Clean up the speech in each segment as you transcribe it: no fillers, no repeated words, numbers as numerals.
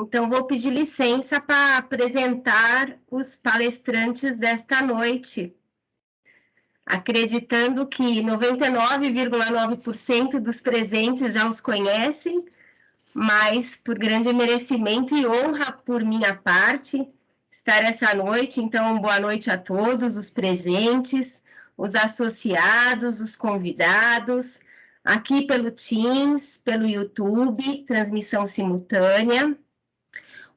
Então, vou pedir licença para apresentar os palestrantes desta noite, acreditando que 99,9% dos presentes já os conhecem, mas por grande merecimento e honra por minha parte estar essa noite. Então, boa noite a todos os presentes, os associados, os convidados, aqui pelo Teams, pelo YouTube, transmissão simultânea.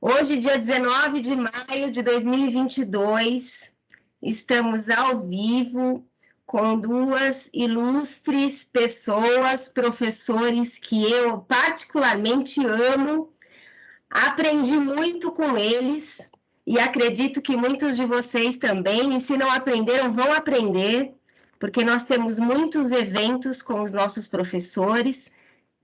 Hoje, dia 19 de maio de 2022, estamos ao vivo com duas ilustres pessoas, professores que eu particularmente amo. Aprendi muito com eles e acredito que muitos de vocês também, e se não aprenderam, vão aprender, porque nós temos muitos eventos com os nossos professores.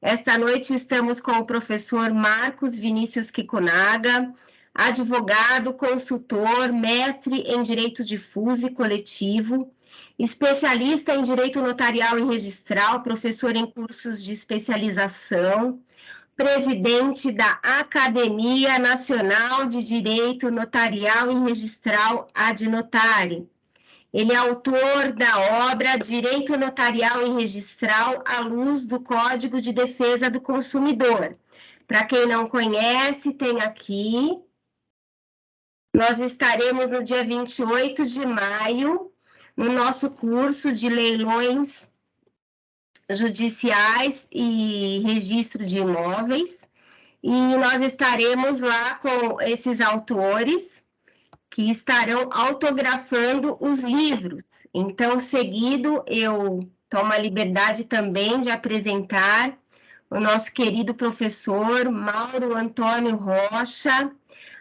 Esta noite estamos com o professor Marcos Vinícius Kikunaga, advogado, consultor, mestre em Direito Difuso e Coletivo, especialista em Direito Notarial e Registral, professor em cursos de especialização, presidente da Academia Nacional de Direito Notarial e Registral, Adnotari. Ele é autor da obra Direito Notarial e Registral à luz do Código de Defesa do Consumidor. Para quem não conhece, tem aqui. Nós estaremos no dia 28 de maio, no nosso curso de leilões judiciais e registro de imóveis. E nós estaremos lá com esses autores, que estarão autografando os livros. Então, seguido, eu tomo a liberdade também de apresentar o nosso querido professor Mauro Antônio Rocha,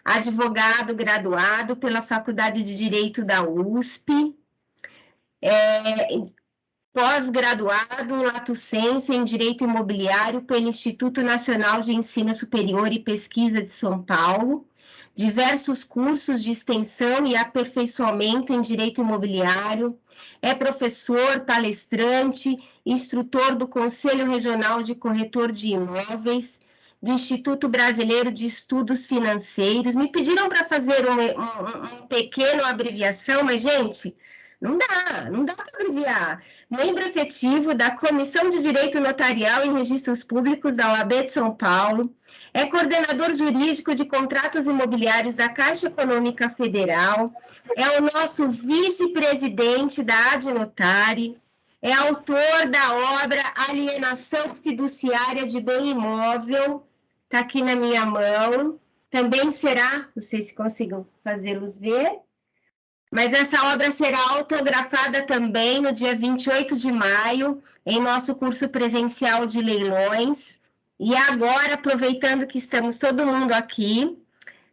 advogado graduado pela Faculdade de Direito da USP, pós-graduado lato sensu em Direito Imobiliário pelo Instituto Nacional de Ensino Superior e Pesquisa de São Paulo, diversos cursos de extensão e aperfeiçoamento em Direito Imobiliário, é professor, palestrante, instrutor do Conselho Regional de Corretor de Imóveis, do Instituto Brasileiro de Estudos Financeiros. Me pediram para fazer um pequeno abreviação, mas, gente, não dá para abreviar. Membro efetivo da Comissão de Direito Notarial e Registros Públicos da OAB de São Paulo, é coordenador jurídico de contratos imobiliários da Caixa Econômica Federal, é o nosso vice-presidente da Adnotari, é autor da obra Alienação Fiduciária de Bem Imóvel, está aqui na minha mão, também será, não sei se consigo fazê-los ver, mas essa obra será autografada também no dia 28 de maio, em nosso curso presencial de leilões. E agora, aproveitando que estamos todo mundo aqui,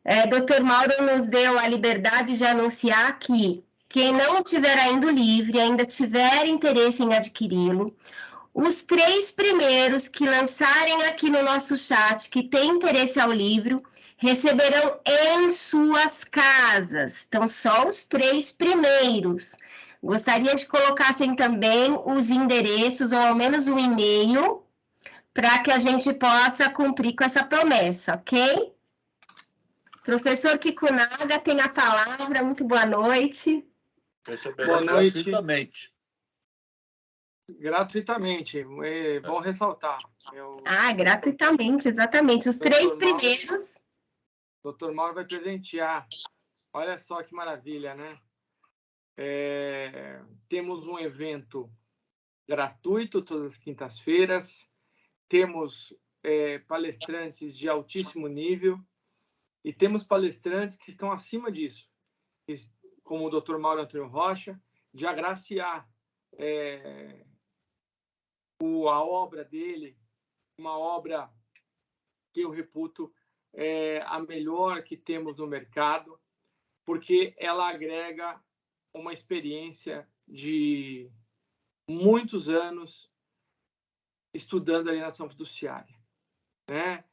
Dr. Mauro nos deu a liberdade de anunciar que quem não tiver ainda o livro e ainda tiver interesse em adquiri-lo, os 3 primeiros que lançarem aqui no nosso chat que tem interesse ao livro, receberão em suas casas. Então, só os 3 primeiros. Gostaria de colocassem também os endereços, ou ao menos o e-mail, para que a gente possa cumprir com essa promessa, ok? Professor Kikunaga tem a palavra. Muito boa noite. Boa noite. Gratuitamente, é bom ressaltar. Gratuitamente, exatamente. Os 3 primeiros. Dr. Mauro vai presentear. Olha só que maravilha, né? Temos um evento gratuito todas as quintas-feiras. Temos palestrantes de altíssimo nível e temos palestrantes que estão acima disso, como o Dr. Mauro Antônio Rocha, de agraciar a obra dele, uma obra que eu reputo a melhor que temos no mercado, porque ela agrega uma experiência de muitos anos estudando alienação fiduciária, né?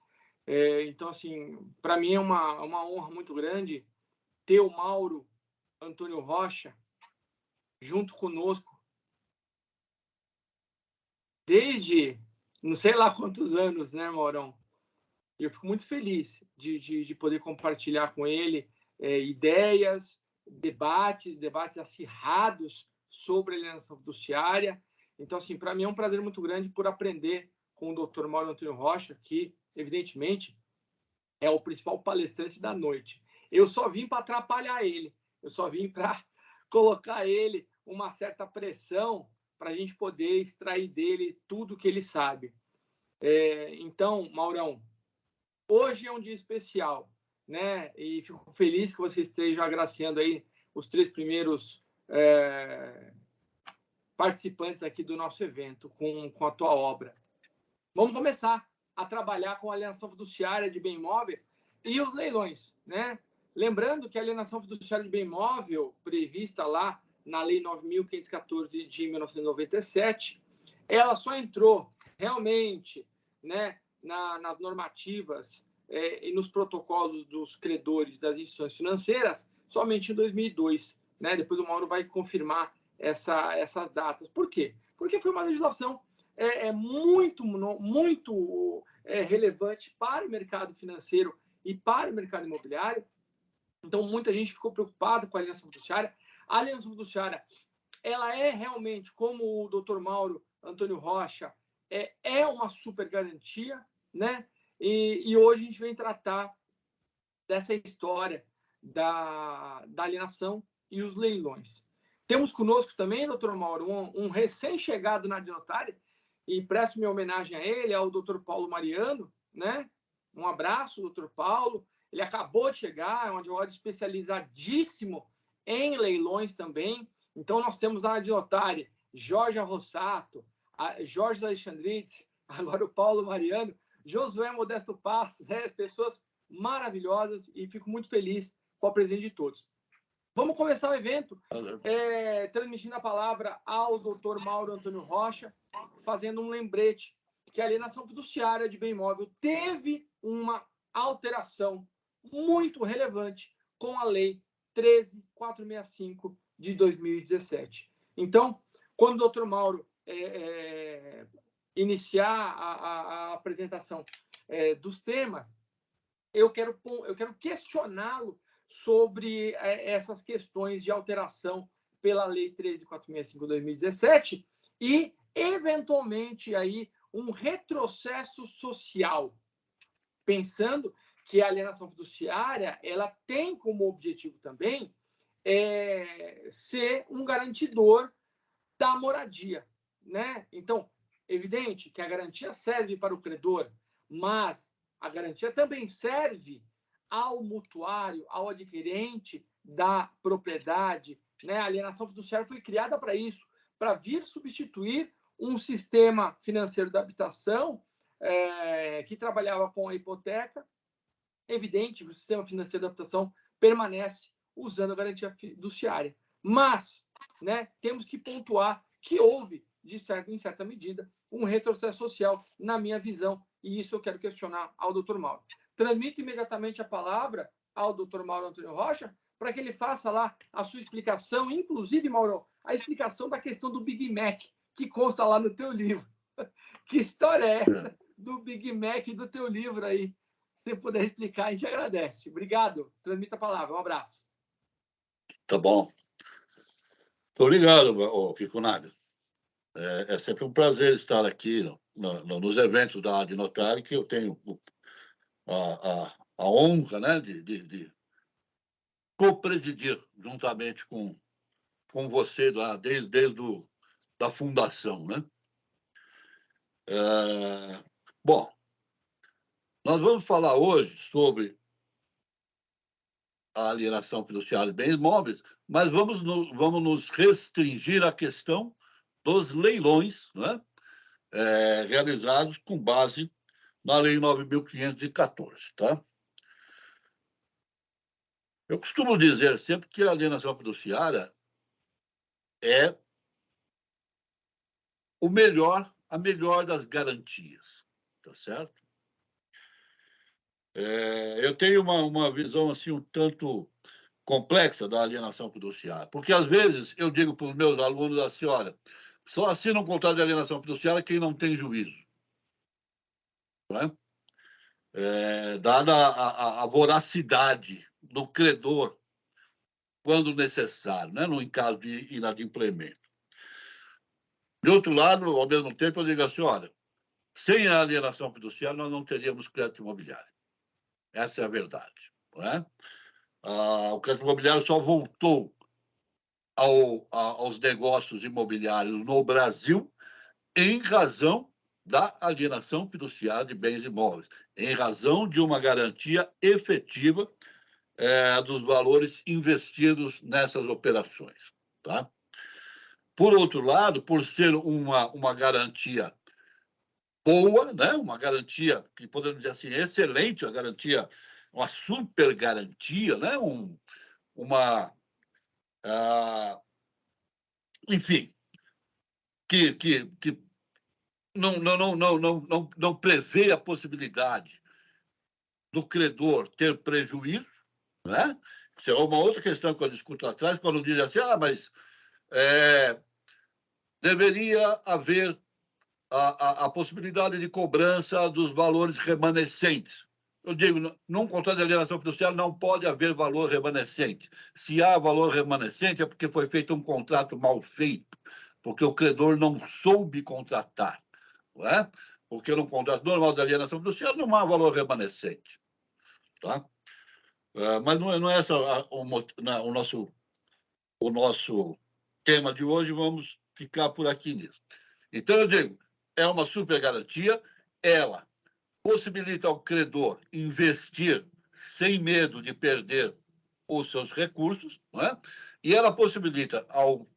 Então, assim, para mim é uma honra muito grande ter o Mauro Antônio Rocha junto conosco desde não sei lá quantos anos, né, Maurão? E eu fico muito feliz de poder compartilhar com ele ideias, debates acirrados sobre alienação fiduciária. Então, assim, para mim é um prazer muito grande por aprender com o Dr. Mauro Antônio Rocha, que, evidentemente, é o principal palestrante da noite. Eu só vim para atrapalhar ele, eu só vim para colocar ele uma certa pressão para a gente poder extrair dele tudo que ele sabe. Então, Maurão, hoje é um dia especial, né? E fico feliz que você esteja agraciando aí os 3 primeiros participantes aqui do nosso evento com a tua obra. Vamos começar a trabalhar com a alienação fiduciária de bem imóvel e os leilões, né? Lembrando que a alienação fiduciária de bem imóvel, prevista lá na Lei 9.514 de 1997, ela só entrou realmente, né, nas normativas e nos protocolos dos credores das instituições financeiras somente em 2002, né? Depois o Mauro vai confirmar essas datas. Por quê? Porque foi uma legislação muito relevante para o mercado financeiro e para o mercado imobiliário. Então, muita gente ficou preocupada com a alienação fiduciária. A alienação fiduciária, ela é realmente, como o Dr. Mauro Antônio Rocha, é uma super garantia, né? E hoje a gente vem tratar dessa história da alienação e os leilões. Temos conosco também, doutor Mauro, um recém-chegado na Adnotária, e presto minha homenagem a ele, ao doutor Paulo Mariano, né? Um abraço, doutor Paulo. Ele acabou de chegar, é um advogado especializadíssimo em leilões também. Então, nós temos na Adnotária Jorge Rossato, Jorge Alexandrides, agora o Paulo Mariano, Josué Modesto Passos, pessoas maravilhosas, e fico muito feliz com a presença de todos. Vamos começar o evento transmitindo a palavra ao Dr. Mauro Antônio Rocha, fazendo um lembrete que a alienação fiduciária de bem imóvel teve uma alteração muito relevante com a Lei 13.465 de 2017. Então, quando o Dr. Mauro iniciar a apresentação dos temas, eu quero questioná-lo sobre essas questões de alteração pela Lei 13.465 de 2017 e, eventualmente, aí, um retrocesso social, pensando que a alienação fiduciária ela tem como objetivo também ser um garantidor da moradia, né? Então, evidente que a garantia serve para o credor, mas a garantia também serve ao mutuário, ao adquirente da propriedade, né? A alienação fiduciária foi criada para isso, para vir substituir um sistema financeiro da habitação que trabalhava com a hipoteca. Evidente que o sistema financeiro da habitação permanece usando a garantia fiduciária, mas, né, temos que pontuar que houve, em certa medida, um retrocesso social, na minha visão, e isso eu quero questionar ao Dr. Mauro. Transmito imediatamente a palavra ao Dr. Mauro Antônio Rocha para que ele faça lá a sua explicação, inclusive, Mauro, a explicação da questão do Big Mac, que consta lá no teu livro. Que história é essa do Big Mac do teu livro aí? Se você puder explicar, a gente agradece. Obrigado. Transmita a palavra. Um abraço. Tá bom. Muito obrigado, Kiko Naga. É sempre um prazer estar aqui nos eventos da Adnotária, que eu tenho a honra, né, de co-presidir juntamente com você desde da fundação, né? Bom, nós vamos falar hoje sobre a alienação fiduciária de bens móveis, mas vamos nos restringir à questão dos leilões, né? Realizados com base na Lei 9.514, tá? Eu costumo dizer sempre que a alienação fiduciária é a melhor das garantias, tá certo? Eu tenho uma visão assim um tanto complexa da alienação fiduciária, porque às vezes eu digo para os meus alunos assim, olha, só assina um contrato de alienação fiduciária quem não tem juízo, não é? dada a voracidade do credor, quando necessário, né? No caso de inadimplemento. De outro lado, ao mesmo tempo, eu digo assim, olha, sem a alienação fiduciária, nós não teríamos crédito imobiliário. Essa é a verdade. Não é? O crédito imobiliário só voltou aos negócios imobiliários no Brasil em razão da alienação fiduciária de bens imóveis, em razão de uma garantia efetiva dos valores investidos nessas operações. Tá? Por outro lado, por ser uma garantia boa, né? Uma garantia que podemos dizer assim, excelente, uma super garantia, né? Enfim, que não prevê a possibilidade do credor ter prejuízo, né? Isso é uma outra questão que eu discuto atrás, quando dizem assim, mas deveria haver a possibilidade de cobrança dos valores remanescentes. Eu digo, num contrato de alienação fiduciária não pode haver valor remanescente. Se há valor remanescente é porque foi feito um contrato mal feito, porque o credor não soube contratar, não é? Porque no contrato normal de alienação fiduciária não há valor remanescente. Tá? Mas não é esse o nosso tema de hoje, vamos ficar por aqui nisso. Então, eu digo, é uma super garantia, ela possibilita ao credor investir sem medo de perder os seus recursos, não é? E ela possibilita ao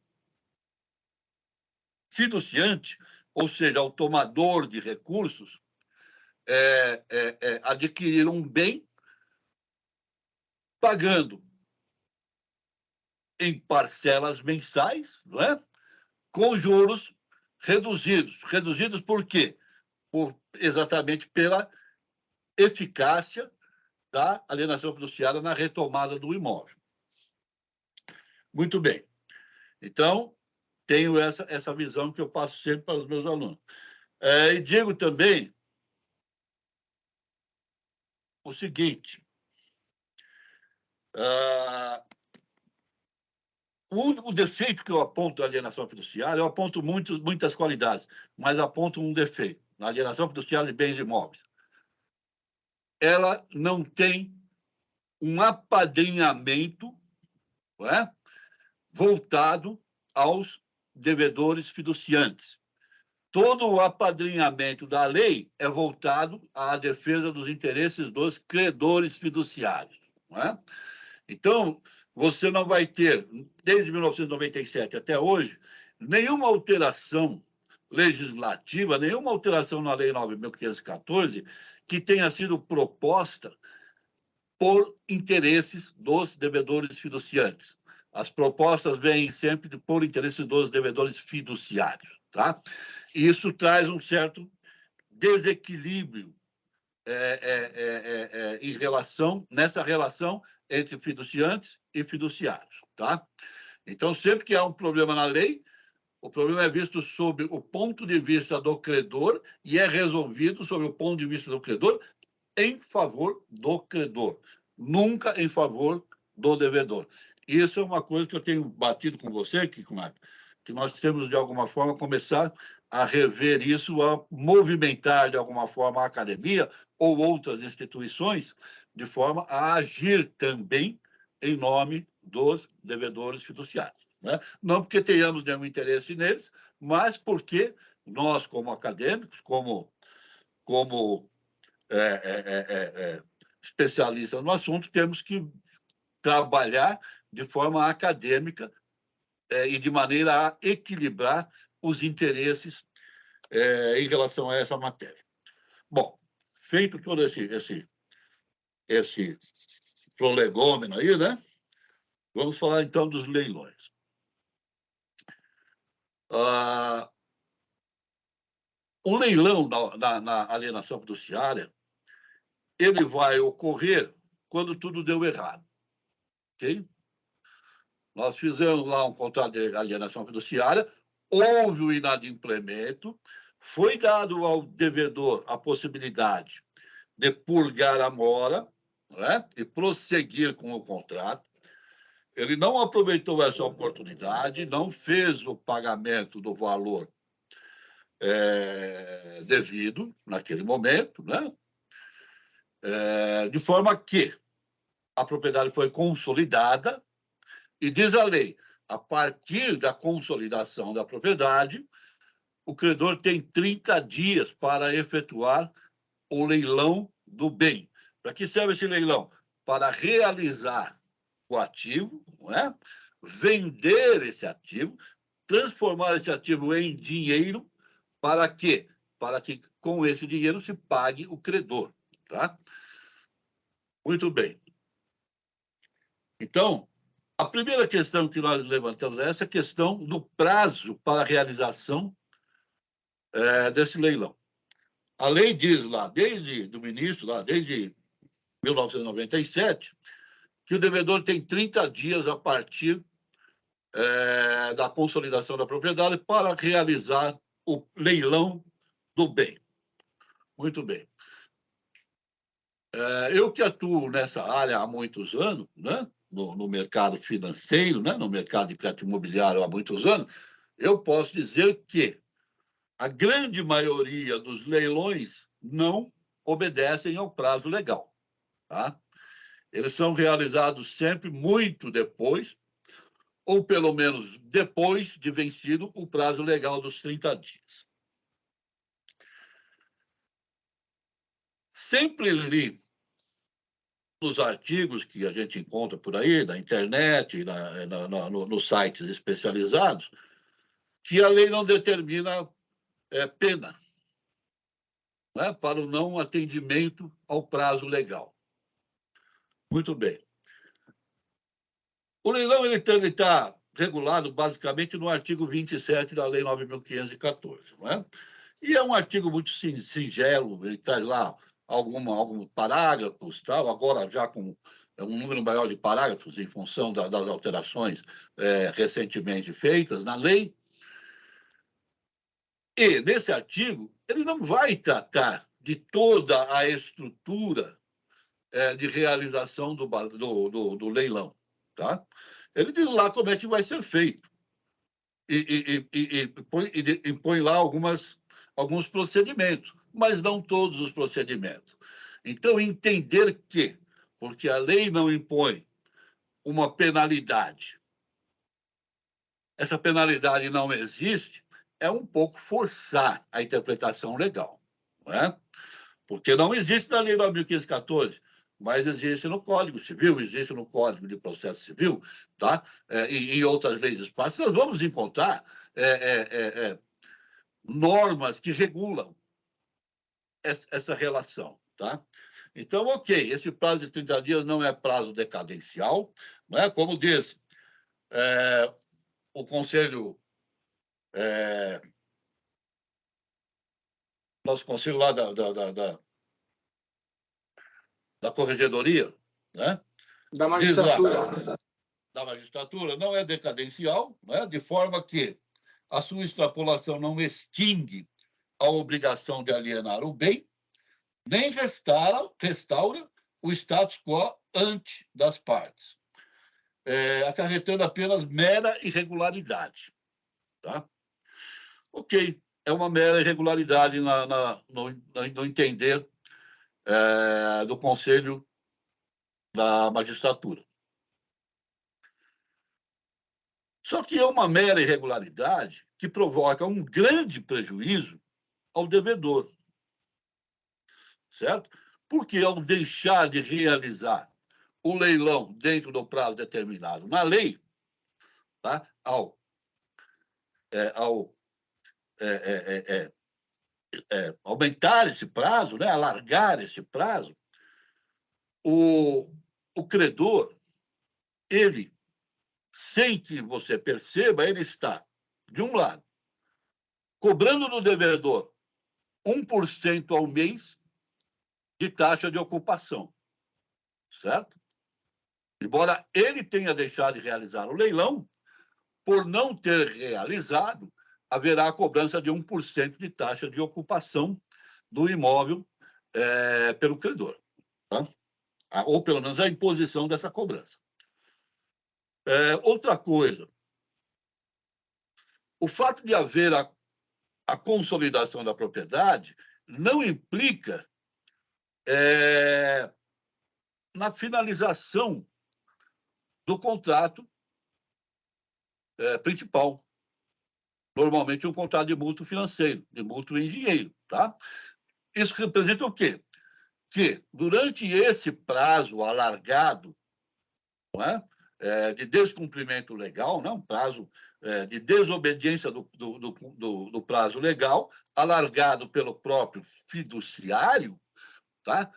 fiduciante, ou seja, ao tomador de recursos, adquirir um bem pagando em parcelas mensais, não é? Com juros reduzidos. Reduzidos por quê? Exatamente pela eficácia da alienação fiduciária na retomada do imóvel. Muito bem. Então, tenho essa visão que eu passo sempre para os meus alunos. E digo também o seguinte, o defeito que eu aponto da alienação fiduciária, eu aponto muitas qualidades, mas aponto um defeito na alienação fiduciária de bens imóveis. Ela não tem um apadrinhamento, não é? Voltado aos devedores fiduciantes. Todo o apadrinhamento da lei é voltado à defesa dos interesses dos credores fiduciários. Não é? Então, você não vai ter, desde 1997 até hoje, nenhuma alteração legislativa, nenhuma alteração na Lei 9.514 que tenha sido proposta por interesses dos devedores fiduciantes. As propostas vêm sempre por interesses dos devedores fiduciários, tá? E isso traz um certo desequilíbrio nessa relação entre fiduciantes e fiduciários, tá? Então, sempre que há um problema na lei, o problema é visto sob o ponto de vista do credor e é resolvido sob o ponto de vista do credor em favor do credor, nunca em favor do devedor. Isso é uma coisa que eu tenho batido com você, Kiko Marco, que nós temos, de alguma forma, começar a rever isso, a movimentar, de alguma forma, a academia ou outras instituições, de forma a agir também em nome dos devedores fiduciários. Né? Não porque tenhamos nenhum interesse neles, mas porque nós, como acadêmicos, como especialistas no assunto, temos que trabalhar de forma acadêmica e de maneira a equilibrar os interesses em relação a essa matéria. Bom, feito todo esse prolegômeno aí, né? Vamos falar, então, dos leilões. O leilão na alienação fiduciária, ele vai ocorrer quando tudo deu errado. Ok? Nós fizemos lá um contrato de alienação fiduciária, houve o inadimplemento, foi dado ao devedor a possibilidade de purgar a mora, né, e prosseguir com o contrato. Ele não aproveitou essa oportunidade, não fez o pagamento do valor devido naquele momento, né? De forma que a propriedade foi consolidada e diz a lei, a partir da consolidação da propriedade, o credor tem 30 dias para efetuar o leilão do bem. Para que serve esse leilão? Para realizar o ativo, não é? Vender esse ativo, transformar esse ativo em dinheiro, para quê? Para que com esse dinheiro se pague o credor. Tá? Muito bem. Então, a primeira questão que nós levantamos é essa questão do prazo para a realização desse leilão. A lei diz lá, desde o ministro, lá, desde 1997, que o devedor tem 30 dias a partir da consolidação da propriedade para realizar o leilão do bem. Muito bem. Eu que atuo nessa área há muitos anos, né? No mercado financeiro, né? No mercado de crédito imobiliário há muitos anos, eu posso dizer que a grande maioria dos leilões não obedecem ao prazo legal. Tá? Eles são realizados sempre muito depois, ou pelo menos depois de vencido o prazo legal dos 30 dias. Sempre li nos artigos que a gente encontra por aí, na internet, nos sites especializados, que a lei não determina pena, né, para o não atendimento ao prazo legal. Muito bem. O leilão ele está regulado basicamente no artigo 27 da Lei 9.514, não é? E é um artigo muito singelo, ele traz lá alguns parágrafos, tal, agora já com um número maior de parágrafos em função das alterações recentemente feitas na lei. E, nesse artigo, ele não vai tratar de toda a estrutura de realização do leilão. Tá? Ele diz lá como é que vai ser feito. E põe lá alguns procedimentos, mas não todos os procedimentos. Então, entender que, porque a lei não impõe uma penalidade, essa penalidade não existe, é um pouco forçar a interpretação legal. Não é? Porque não existe na Lei 9.514, mas existe no Código Civil, existe no Código de Processo Civil, tá? E em outras leis de espaço, nós vamos encontrar normas que regulam essa relação. Tá? Então, ok, esse prazo de 30 dias não é prazo decadencial, não é? Como diz o Conselho, nosso Conselho lá da Corregedoria, né? Da magistratura. Diz lá, da magistratura, não é decadencial, né? De forma que a sua extrapolação não extingue a obrigação de alienar o bem, nem restaura o status quo ante das partes, acarretando apenas mera irregularidade. Tá? Ok, é uma mera irregularidade no entender do Conselho da Magistratura. Só que é uma mera irregularidade que provoca um grande prejuízo ao devedor. Certo? Porque ao deixar de realizar o leilão dentro do prazo determinado na lei, tá? ao aumentar esse prazo, né? Alargar esse prazo, o credor, ele, sem que você perceba, ele está, de um lado, cobrando do devedor 1% ao mês de taxa de ocupação, certo? Embora ele tenha deixado de realizar o leilão, por não ter realizado, haverá a cobrança de 1% de taxa de ocupação do imóvel pelo credor, tá? Ou pelo menos a imposição dessa cobrança. Outra coisa, o fato de haver a consolidação da propriedade não implica na finalização do contrato principal. Normalmente um contrato de mútuo financeiro, de mútuo em dinheiro, tá? Isso representa o quê? Que durante esse prazo alargado, não é? De descumprimento legal, não, prazo de desobediência do prazo legal, alargado pelo próprio fiduciário, tá?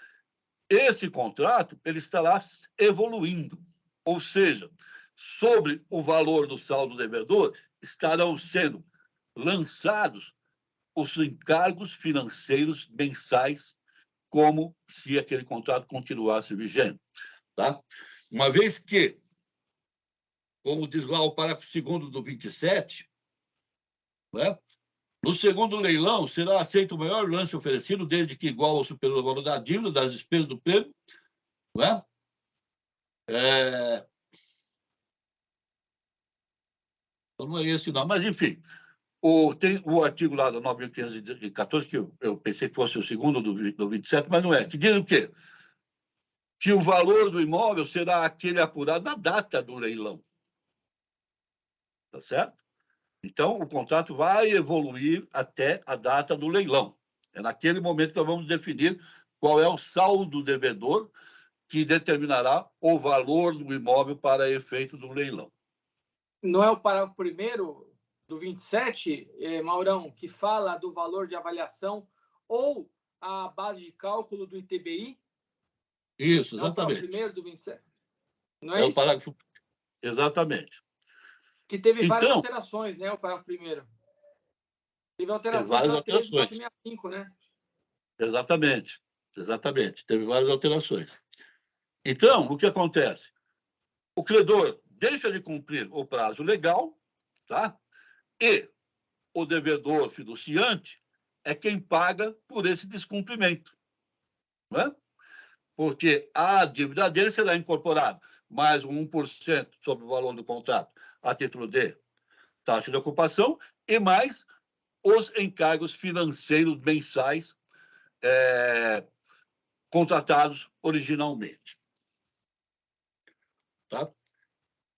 Esse contrato ele estará evoluindo, ou seja, sobre o valor do saldo devedor estarão sendo lançados os encargos financeiros mensais, como se aquele contrato continuasse vigente, tá? Uma vez que, como diz lá o parágrafo 2º do 27, né? No segundo leilão, será aceito o maior lance oferecido, desde que igual ou superior ao valor da dívida, das despesas do prêmio, né? Não é esse, não. Mas, enfim, tem o artigo lá da 9.514, que eu pensei que fosse o segundo do 27, mas não é. Que diz o quê? Que o valor do imóvel será aquele apurado na data do leilão. Tá certo? Então, o contrato vai evoluir até a data do leilão. É naquele momento que nós vamos definir qual é o saldo devedor que determinará o valor do imóvel para efeito do leilão. Não é o parágrafo 1º do 27, Maurão, que fala do valor de avaliação ou a base de cálculo do ITBI? Isso, Não é o exatamente. parágrafo 1º do 27? Não é isso? O parágrafo... Exatamente. Que teve várias Então, alterações, né? O parágrafo 1º. Teve alteração várias para alterações. 13.465, né? Exatamente. Exatamente. Teve várias alterações. Então, o que acontece? O credor deixa de cumprir o prazo legal, tá? E o devedor fiduciante é quem paga por esse descumprimento, né? Porque a dívida dele será incorporada mais um 1% sobre o valor do contrato a título de taxa de ocupação e mais os encargos financeiros mensais contratados originalmente. Tá?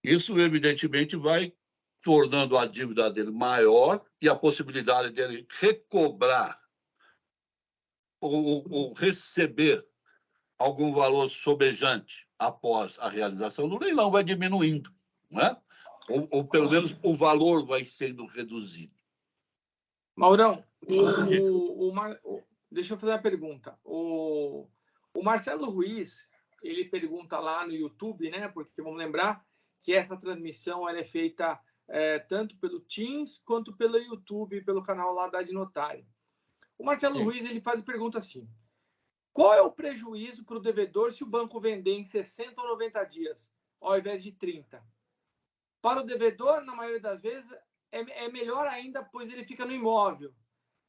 Isso, evidentemente, vai tornando a dívida dele maior e a possibilidade dele recobrar ou receber algum valor sobejante após a realização do leilão vai diminuindo, né? Ou pelo menos o valor vai sendo reduzido. Maurão, deixa eu fazer uma pergunta. O Marcelo Ruiz, ele pergunta lá no YouTube, né? Porque vamos lembrar que essa transmissão ela é feita tanto pelo Teams quanto pelo YouTube, pelo canal lá da Adnotário. O Marcelo Ruiz ele faz a pergunta assim: qual é o prejuízo para o devedor se o banco vender em 60 ou 90 dias, ao invés de 30? Para o devedor, na maioria das vezes, é melhor ainda, pois ele fica no imóvel.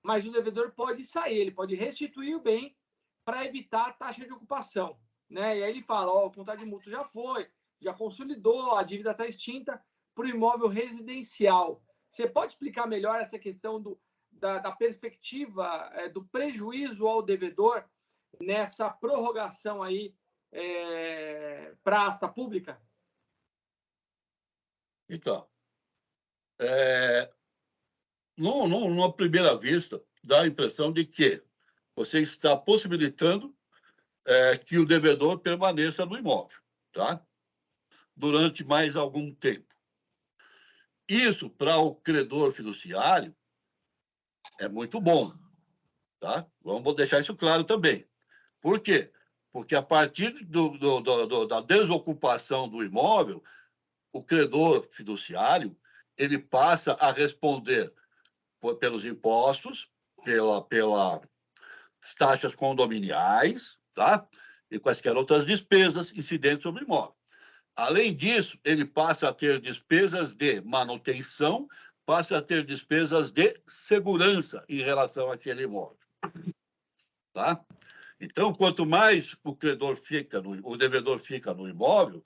Mas o devedor pode sair, ele pode restituir o bem para evitar a taxa de ocupação, né? E aí ele fala, o contrato de mútuo já foi, já consolidou, a dívida está extinta para o imóvel residencial. Você pode explicar melhor essa questão da perspectiva do prejuízo ao devedor nessa prorrogação aí para a asta pública? Então, numa primeira vista, dá a impressão de que você está possibilitando que o devedor permaneça no imóvel, tá? Durante mais algum tempo. Isso, para o credor fiduciário, é muito bom, tá? Vamos deixar isso claro também. Por quê? Porque a partir da desocupação do imóvel, o credor fiduciário ele passa a responder pelos impostos, pelas taxas condominiais, tá? E quaisquer outras despesas incidentes sobre o imóvel. Além disso, ele passa a ter despesas de manutenção, passa a ter despesas de segurança em relação àquele imóvel. Tá? Então, quanto mais o credor fica, o devedor fica no imóvel,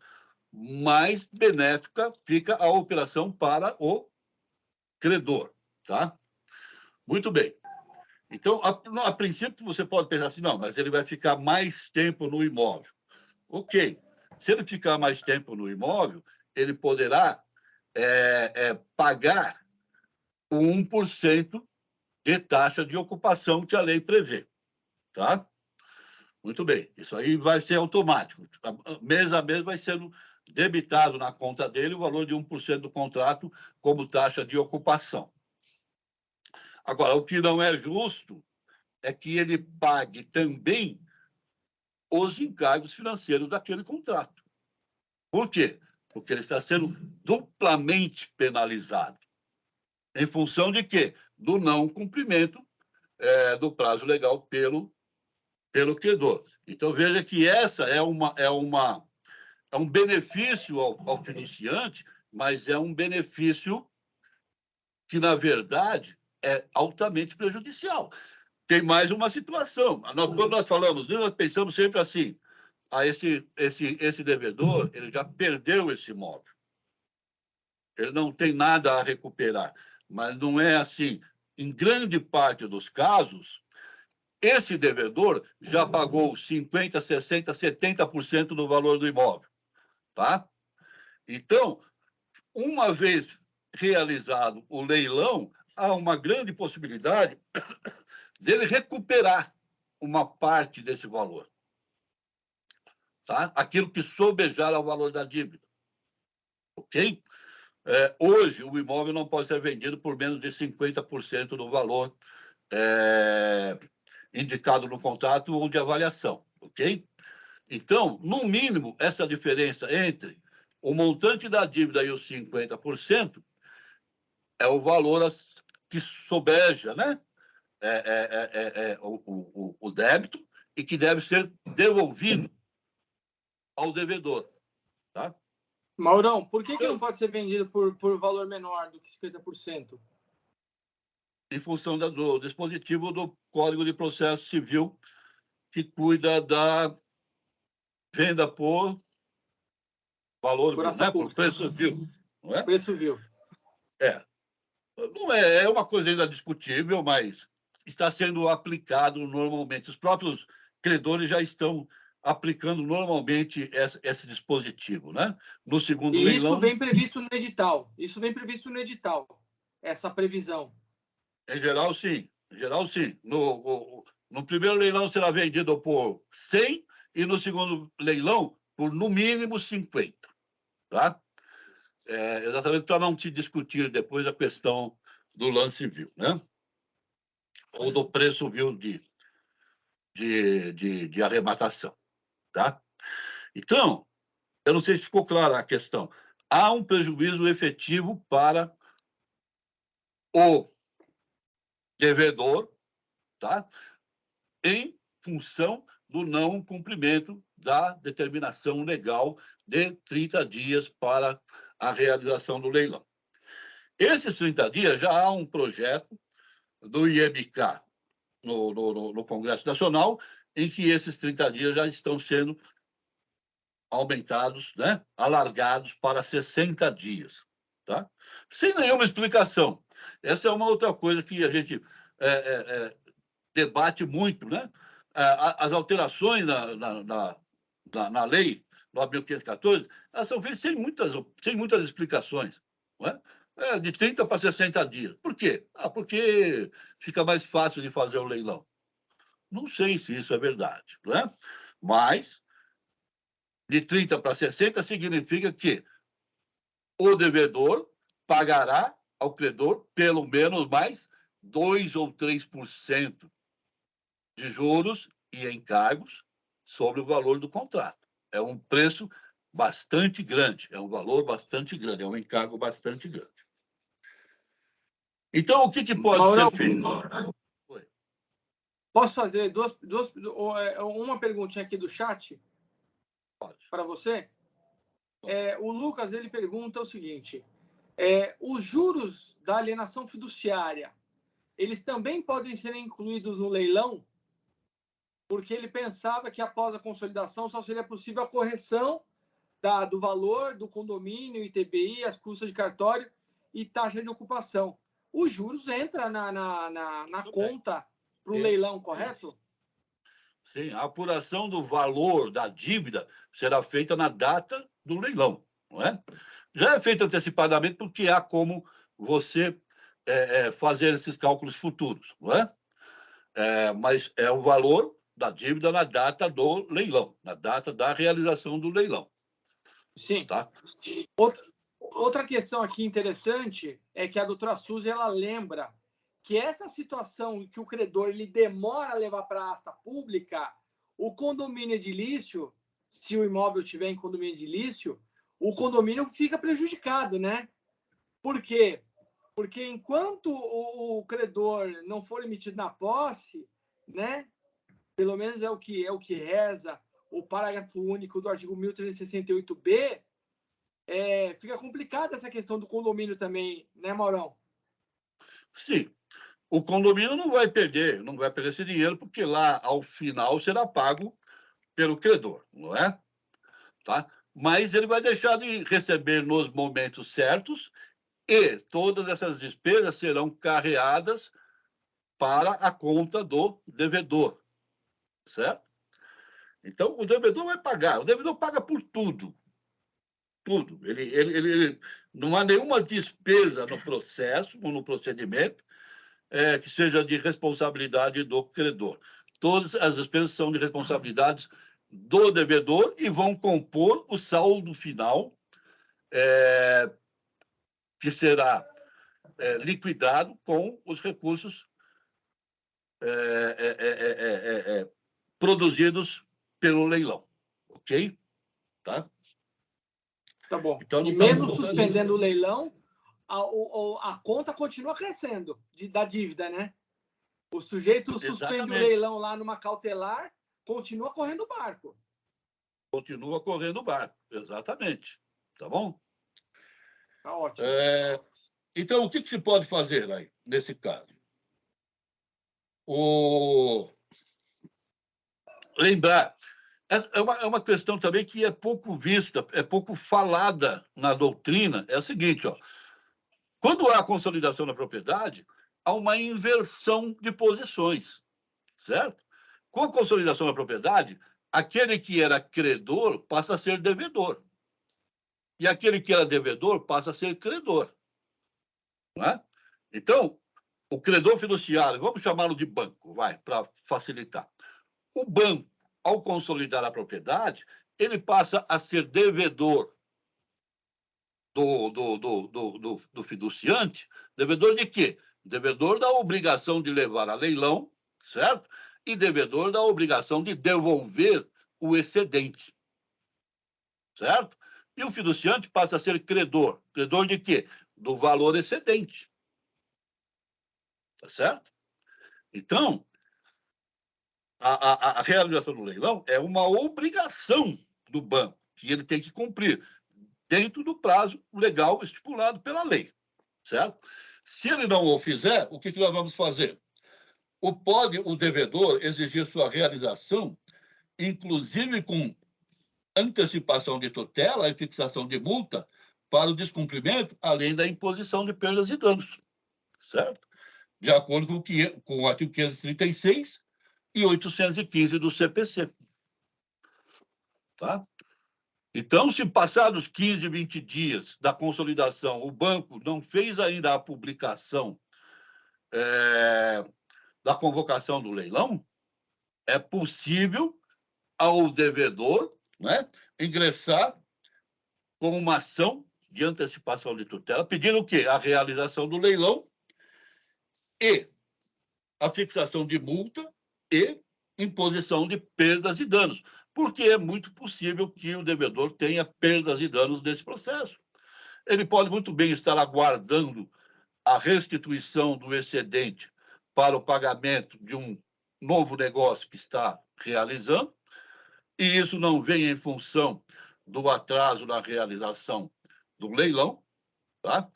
mais benéfica fica a operação para o credor, tá? Muito bem. Então, a princípio, você pode pensar assim, não, mas ele vai ficar mais tempo no imóvel. Ok. Se ele ficar mais tempo no imóvel, ele poderá pagar o 1% de taxa de ocupação que a lei prevê, tá? Muito bem. Isso aí vai ser automático. Mês a mês vai sendo debitado na conta dele o valor de 1% do contrato como taxa de ocupação. Agora, o que não é justo é que ele pague também os encargos financeiros daquele contrato. Por quê? Porque ele está sendo duplamente penalizado. Em função de quê? Do não cumprimento do prazo legal pelo credor. Então, veja que essa é um benefício ao financiante, mas é um benefício que, na verdade, é altamente prejudicial. Tem mais uma situação. Quando nós falamos, nós pensamos sempre assim, esse devedor, ele já perdeu esse imóvel. Ele não tem nada a recuperar. Mas não é assim. Em grande parte dos casos, esse devedor já pagou 50%, 60%, 70% do valor do imóvel. Tá? Então, uma vez realizado o leilão, há uma grande possibilidade dele recuperar uma parte desse valor. Tá? Aquilo que sobejar ao valor da dívida. Ok? Hoje, o imóvel não pode ser vendido por menos de 50% do valor indicado no contrato ou de avaliação. Ok? Então, no mínimo, essa diferença entre o montante da dívida e os 50% é o valor que sobeja, né? O débito e que deve ser devolvido ao devedor. Tá? Maurão, por que não pode ser vendido por valor menor do que 50%? Em função do dispositivo do Código de Processo Civil, que cuida da venda por valor vil, né? Por preço vil. Não é? Preço vil. Não é uma coisa ainda discutível, mas está sendo aplicado normalmente. Os próprios credores já estão aplicando normalmente esse dispositivo, né? No segundo leilão... Isso vem previsto no edital. Isso vem previsto no edital, essa previsão. Em geral, sim. Em geral, sim. No primeiro leilão será vendido por 100 e no segundo leilão por, no mínimo, 50. Tá? Exatamente para não se discutir depois a questão do lance vil, né? Ou do preço vil de arrematação. Tá? Então, eu não sei se ficou clara a questão. Há um prejuízo efetivo para o devedor, tá? Em função do não cumprimento da determinação legal de 30 dias para a realização do leilão. Esses 30 dias já há um projeto do IEBK no Congresso Nacional, em que esses 30 dias já estão sendo aumentados, né, alargados para 60 dias. Tá? Sem nenhuma explicação. Essa é uma outra coisa que a gente debate muito, né? As alterações na lei, no 1514, elas são feitas sem muitas explicações. Não é? De 30 para 60 dias. Por quê? Porque fica mais fácil de fazer o leilão. Não sei se isso é verdade, não é? Mas de 30 para 60 significa que o devedor pagará ao credor pelo menos mais 2 ou 3% de juros e encargos sobre o valor do contrato. É um preço bastante grande, é um valor bastante grande, é um encargo bastante grande. Então, o que pode Maurão, ser feito? Posso fazer uma perguntinha aqui do chat? Para você? O Lucas, ele pergunta o seguinte, os juros da alienação fiduciária, eles também podem ser incluídos no leilão? porque ele pensava que após a consolidação só seria possível a correção do valor do condomínio, ITBI, as custas de cartório e taxa de ocupação. Os juros entram na conta para o leilão, correto? Sim, a apuração do valor da dívida será feita na data do leilão, não é? Já é feito antecipadamente porque há como você fazer esses cálculos futuros, não é? Mas é o valor da dívida na data do leilão, na data da realização do leilão. Sim. Tá? Outra questão aqui interessante é que a doutora Suzy, ela lembra que essa situação em que o credor ele demora a levar para a asta pública, o condomínio edilício, se o imóvel tiver em condomínio edilício, o condomínio fica prejudicado, né? Por quê? Porque enquanto o credor não for emitido na posse, né? Pelo menos é o que reza o parágrafo único do artigo 1368b, fica complicada essa questão do condomínio também, né, Maurão? Sim. O condomínio não vai perder esse dinheiro, porque lá, ao final, será pago pelo credor, não é? Tá? Mas ele vai deixar de receber nos momentos certos e todas essas despesas serão carreadas para a conta do devedor, certo? Então, o devedor vai pagar. O devedor paga por tudo. Tudo. Ele não há nenhuma despesa no processo ou no procedimento que seja de responsabilidade do credor. Todas as despesas são de responsabilidade do devedor e vão compor o saldo final, que será liquidado com os recursos produzidos pelo leilão, ok? Tá? Tá bom. Então, e mesmo suspendendo o leilão, a conta continua crescendo da dívida, né? O sujeito suspende o leilão lá numa cautelar, continua correndo o barco. Continua correndo o barco, exatamente. Tá bom? Tá ótimo. Então, o que se pode fazer aí, nesse caso? Lembrar, é uma questão também que é pouco vista, é pouco falada na doutrina, é a seguinte, ó, quando há consolidação da propriedade, há uma inversão de posições, certo? Com a consolidação da propriedade, aquele que era credor passa a ser devedor. E aquele que era devedor passa a ser credor. Não é? Então, o credor fiduciário, vamos chamá-lo de banco, vai, para facilitar. O banco, ao consolidar a propriedade, ele passa a ser devedor do fiduciante. Devedor de quê? Devedor da obrigação de levar a leilão, certo? E devedor da obrigação de devolver o excedente, certo? E o fiduciante passa a ser credor. Credor de quê? Do valor excedente. Tá certo? Então, a realização do leilão é uma obrigação do banco, que ele tem que cumprir dentro do prazo legal estipulado pela lei, certo? Se ele não o fizer, o que nós vamos fazer? Pode o devedor exigir sua realização, inclusive com antecipação de tutela e fixação de multa para o descumprimento, além da imposição de perdas e danos, certo? De acordo com o artigo 536 e 815 do CPC. Tá? Então, se passados 15, 20 dias da consolidação, o banco não fez ainda a publicação da convocação do leilão, é possível ao devedor, né, ingressar com uma ação de antecipação de tutela, pedindo o quê? A realização do leilão e a fixação de multa e imposição de perdas e danos, porque é muito possível que o devedor tenha perdas e danos nesse processo. Ele pode muito bem estar aguardando a restituição do excedente para o pagamento de um novo negócio que está realizando, e isso não vem em função do atraso na realização do leilão, tá?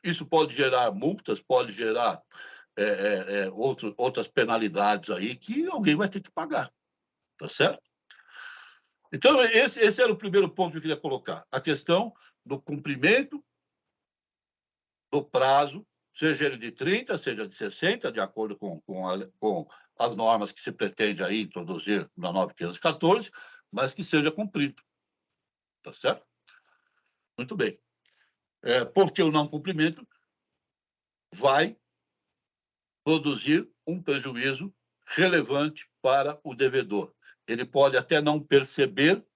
Isso pode gerar multas, pode gerar outras penalidades aí que alguém vai ter que pagar, Tá certo? Então, esse era o primeiro ponto que eu queria colocar, a questão do cumprimento do prazo, seja ele de 30, seja de 60, de acordo com as normas que se pretende aí introduzir na 9514, mas que seja cumprido. Tá certo? Muito bem. Porque o não cumprimento vai produzir um prejuízo relevante para o devedor. Ele pode até não perceber,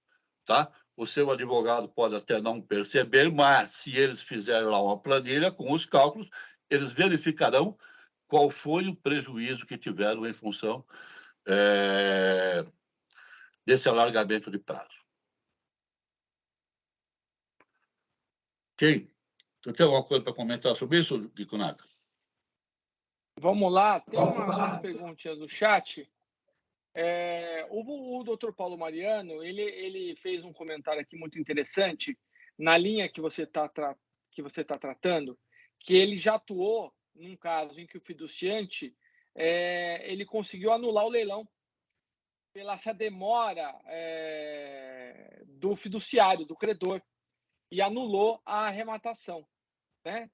tá? O seu advogado pode até não perceber, mas se eles fizerem lá uma planilha com os cálculos, eles verificarão qual foi o prejuízo que tiveram em função desse alargamento de prazo. Ok? Você tem alguma coisa para comentar sobre isso, Dikunaga? Vamos lá, tem umas perguntinhas do chat. O Dr. Paulo Mariano, ele fez um comentário aqui muito interessante, na linha que você tá tratando, que ele já atuou num caso em que o fiduciante ele conseguiu anular o leilão pela essa demora do fiduciário, do credor, e anulou a arrematação, né?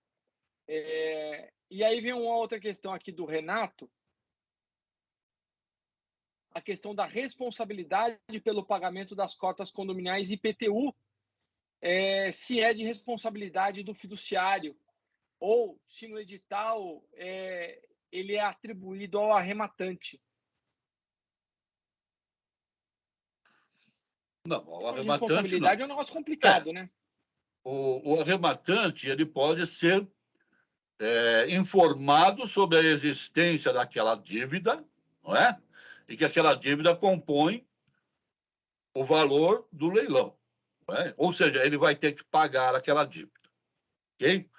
E aí vem uma outra questão aqui do Renato, a questão da responsabilidade pelo pagamento das cotas condominiais IPTU, se é de responsabilidade do fiduciário, ou se no edital ele é atribuído ao arrematante. Não, o arrematante responsabilidade não. É um negócio complicado, né? O arrematante ele pode ser informado sobre a existência daquela dívida, não é? E que aquela dívida compõe o valor do leilão. Não é? Ou seja, ele vai ter que pagar aquela dívida. Ok?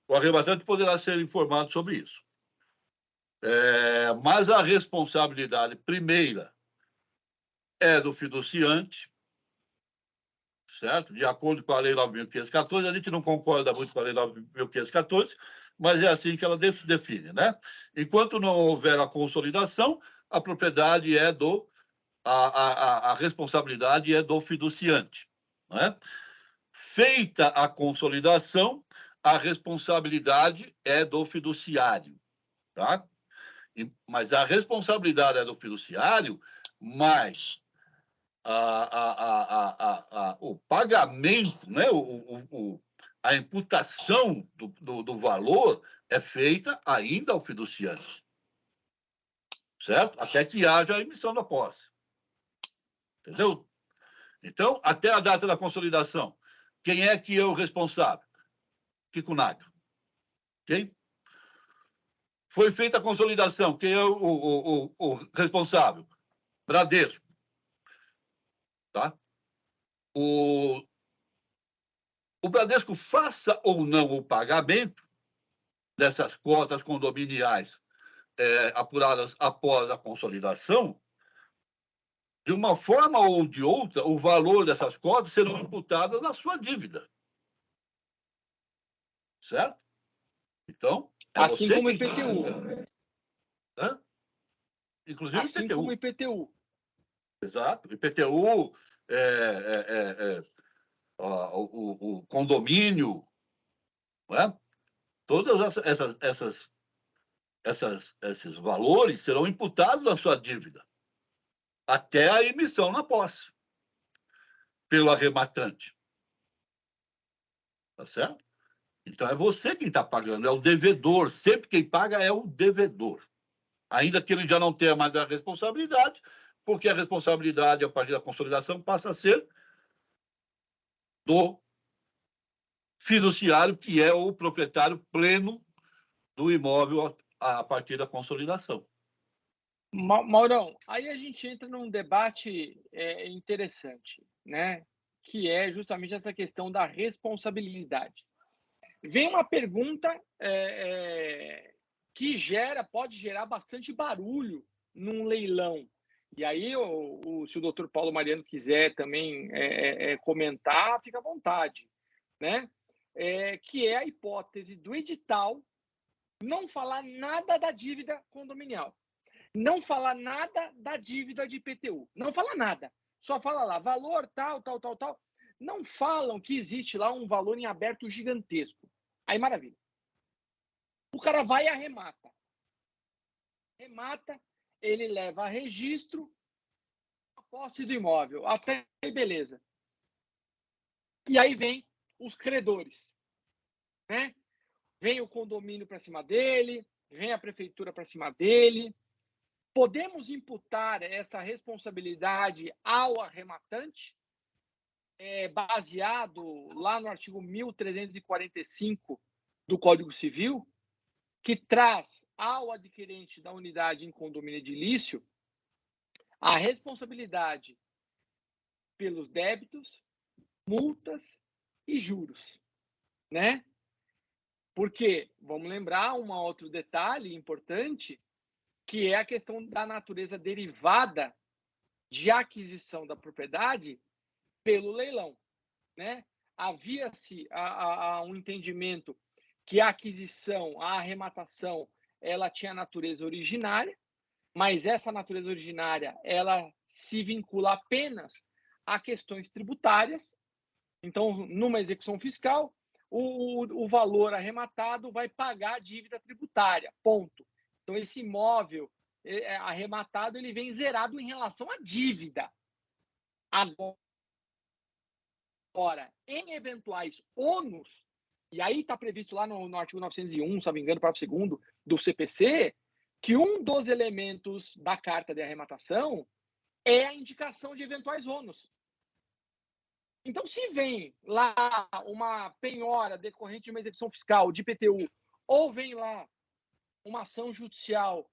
O arrematante poderá ser informado sobre isso. Mas a responsabilidade primeira é do fiduciante, certo? De acordo com a Lei 9.514, a gente não concorda muito com a Lei 9.514, mas é assim que ela define, né? Enquanto não houver a consolidação, a propriedade é a responsabilidade é do fiduciante, né? Feita a consolidação, a responsabilidade é do fiduciário, tá? Mas a responsabilidade é do fiduciário, mas o pagamento, né? A imputação do valor é feita ainda ao fiduciante, certo? Até que haja a emissão da posse. Entendeu? Então, até a data da consolidação, quem é que é o responsável? Kikunaga. Ok? Foi feita a consolidação, quem é o responsável? Bradesco. Tá? O Bradesco faça ou não o pagamento dessas cotas condominiais apuradas após a consolidação, de uma forma ou de outra, o valor dessas cotas serão imputadas na sua dívida. Certo? Então, assim você como quem... IPTU. Hã? Inclusive assim IPTU. como IPTU. Exato. IPTU, o condomínio, não é? Todos esses valores serão imputados na sua dívida até a emissão na posse pelo arrematante. Tá certo? Então, é você quem está pagando, é o devedor. Sempre quem paga é o devedor. Ainda que ele já não tenha mais a responsabilidade, porque a responsabilidade, a partir da consolidação, passa a ser do fiduciário, que é o proprietário pleno do imóvel a partir da consolidação. Maurão, aí a gente entra num debate interessante, né? Que é justamente essa questão da responsabilidade. Vem uma pergunta que pode gerar bastante barulho num leilão. E aí, se o doutor Paulo Mariano quiser também comentar, fica à vontade, né? Que é a hipótese do edital não falar nada da dívida condominial. não fala nada da dívida de IPTU. Não fala nada. Só fala lá, valor tal, tal, tal, tal. Não falam que existe lá um valor em aberto gigantesco. Aí, maravilha. O cara vai e arremata. Remata, ele leva a registro a posse do imóvel. Até aí, beleza. E aí vem os credores, né? Vem o condomínio para cima dele, vem a prefeitura para cima dele. Podemos imputar essa responsabilidade ao arrematante, baseado lá no artigo 1345 do Código Civil, que traz ao adquirente da unidade em condomínio edilício a responsabilidade pelos débitos, multas e juros, né? Porque, vamos lembrar um outro detalhe importante, que é a questão da natureza derivada de aquisição da propriedade pelo leilão, né? Havia-se um entendimento que a aquisição, a arrematação, ela tinha natureza originária, mas essa natureza originária, ela se vincula apenas a questões tributárias. Então, numa execução fiscal, o valor arrematado vai pagar a dívida tributária, ponto. Então, esse imóvel arrematado, ele vem zerado em relação à dívida. Agora, em eventuais ônus, e aí está previsto lá no artigo 901, se não me engano, parágrafo 2º do CPC, que um dos elementos da carta de arrematação é a indicação de eventuais ônus. Então, se vem lá uma penhora decorrente de uma execução fiscal de IPTU, ou vem lá uma ação judicial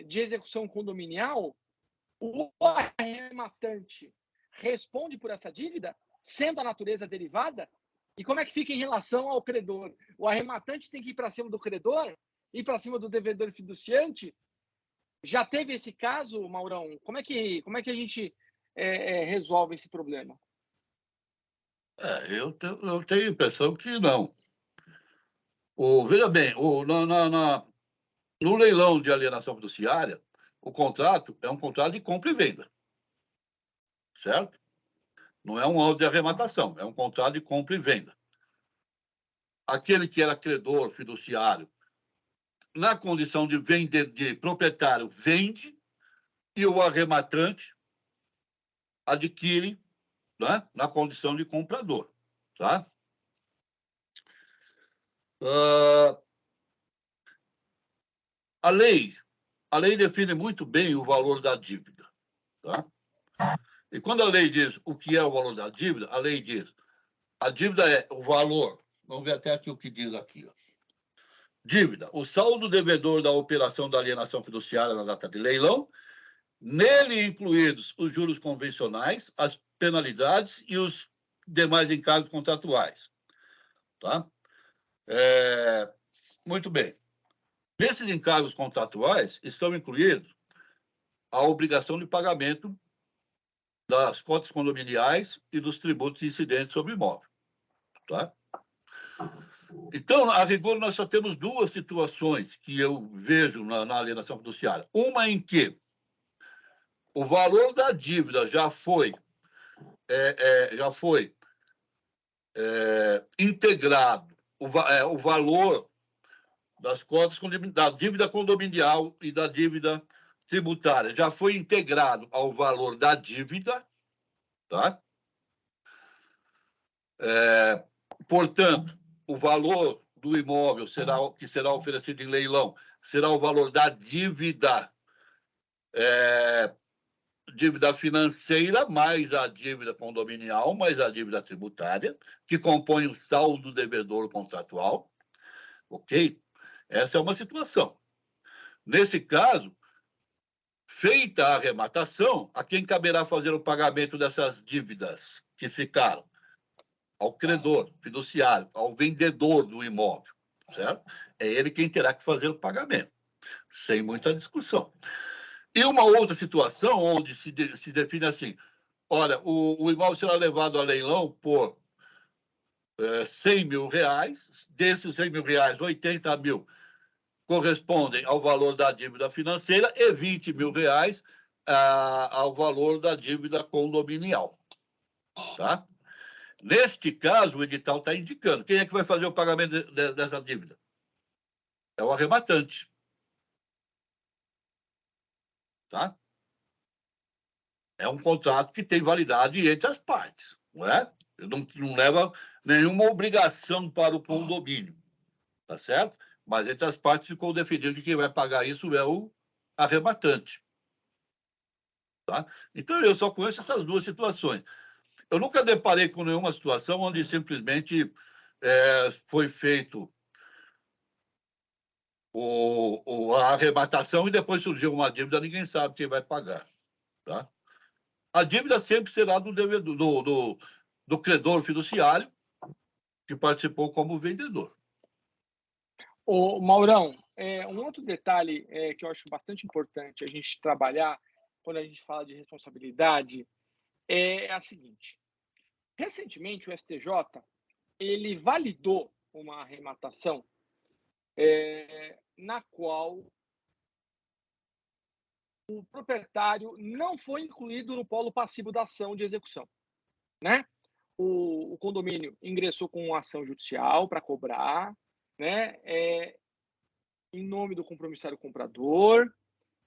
de execução condominial, o arrematante responde por essa dívida, sendo a natureza derivada? E como é que fica em relação ao credor? O arrematante tem que ir para cima do credor? Ir para cima do devedor fiduciante? Já teve esse caso, Maurão? Como é que a gente resolve esse problema? Eu tenho a impressão que não. Veja bem, no leilão de alienação fiduciária, o contrato é um contrato de compra e venda, certo? Não é um auto de arrematação, é um contrato de compra e venda. Aquele que era credor fiduciário, na condição de proprietário, vende, e o arrematante adquire, né, na condição de comprador, tá? A lei define muito bem o valor da dívida, tá? E quando a lei diz o que é o valor da dívida, a lei diz: a dívida é o valor. Vamos ver até aqui o que diz aqui, ó. Dívida: o saldo devedor da operação da alienação fiduciária na data de leilão, nele incluídos os juros convencionais, as penalidades e os demais encargos contratuais, tá? Muito bem. Nesses encargos contratuais estão incluídos a obrigação de pagamento das cotas condominiais e dos tributos incidentes sobre o imóvel, tá? Então, a rigor, nós só temos duas situações que eu vejo na alienação fiduciária. Uma em que o valor da dívida já foi integrado, o valor das cotas da dívida condominial e da dívida tributária já foi integrado ao valor da dívida, tá? Portanto, o valor do imóvel que será oferecido em leilão será o valor da dívida, dívida financeira, mais a dívida condominial, mais a dívida tributária, que compõe o saldo devedor contratual, ok? Essa é uma situação. Nesse caso, feita a arrematação, a quem caberá fazer o pagamento dessas dívidas que ficaram? Ao credor fiduciário, ao vendedor do imóvel, certo? É ele quem terá que fazer o pagamento, sem muita discussão. E uma outra situação onde se define assim: olha, o imóvel será levado a leilão por 100 mil reais, desses 100 mil reais, 80 mil correspondem ao valor da dívida financeira e R$20 mil ao valor da dívida condominial. Tá? Neste caso, o edital está indicando quem é que vai fazer o pagamento dessa dívida. É o arrematante. Tá? É um contrato que tem validade entre as partes, não é? Não leva nenhuma obrigação para o condomínio, tá certo? Mas entre as partes ficou definido que quem vai pagar isso é o arrematante. Tá? Então, eu só conheço essas duas situações. Eu nunca deparei com nenhuma situação onde simplesmente foi feito a arrematação e depois surgiu uma dívida, ninguém sabe quem vai pagar. Tá? A dívida sempre será do credor fiduciário que participou como vendedor. Ô, Maurão, um outro detalhe que eu acho bastante importante a gente trabalhar quando a gente fala de responsabilidade é a seguinte. Recentemente, o STJ ele validou uma arrematação na qual o proprietário não foi incluído no polo passivo da ação de execução, né? O condomínio ingressou com uma ação judicial para cobrar, né? Em nome do compromissário comprador.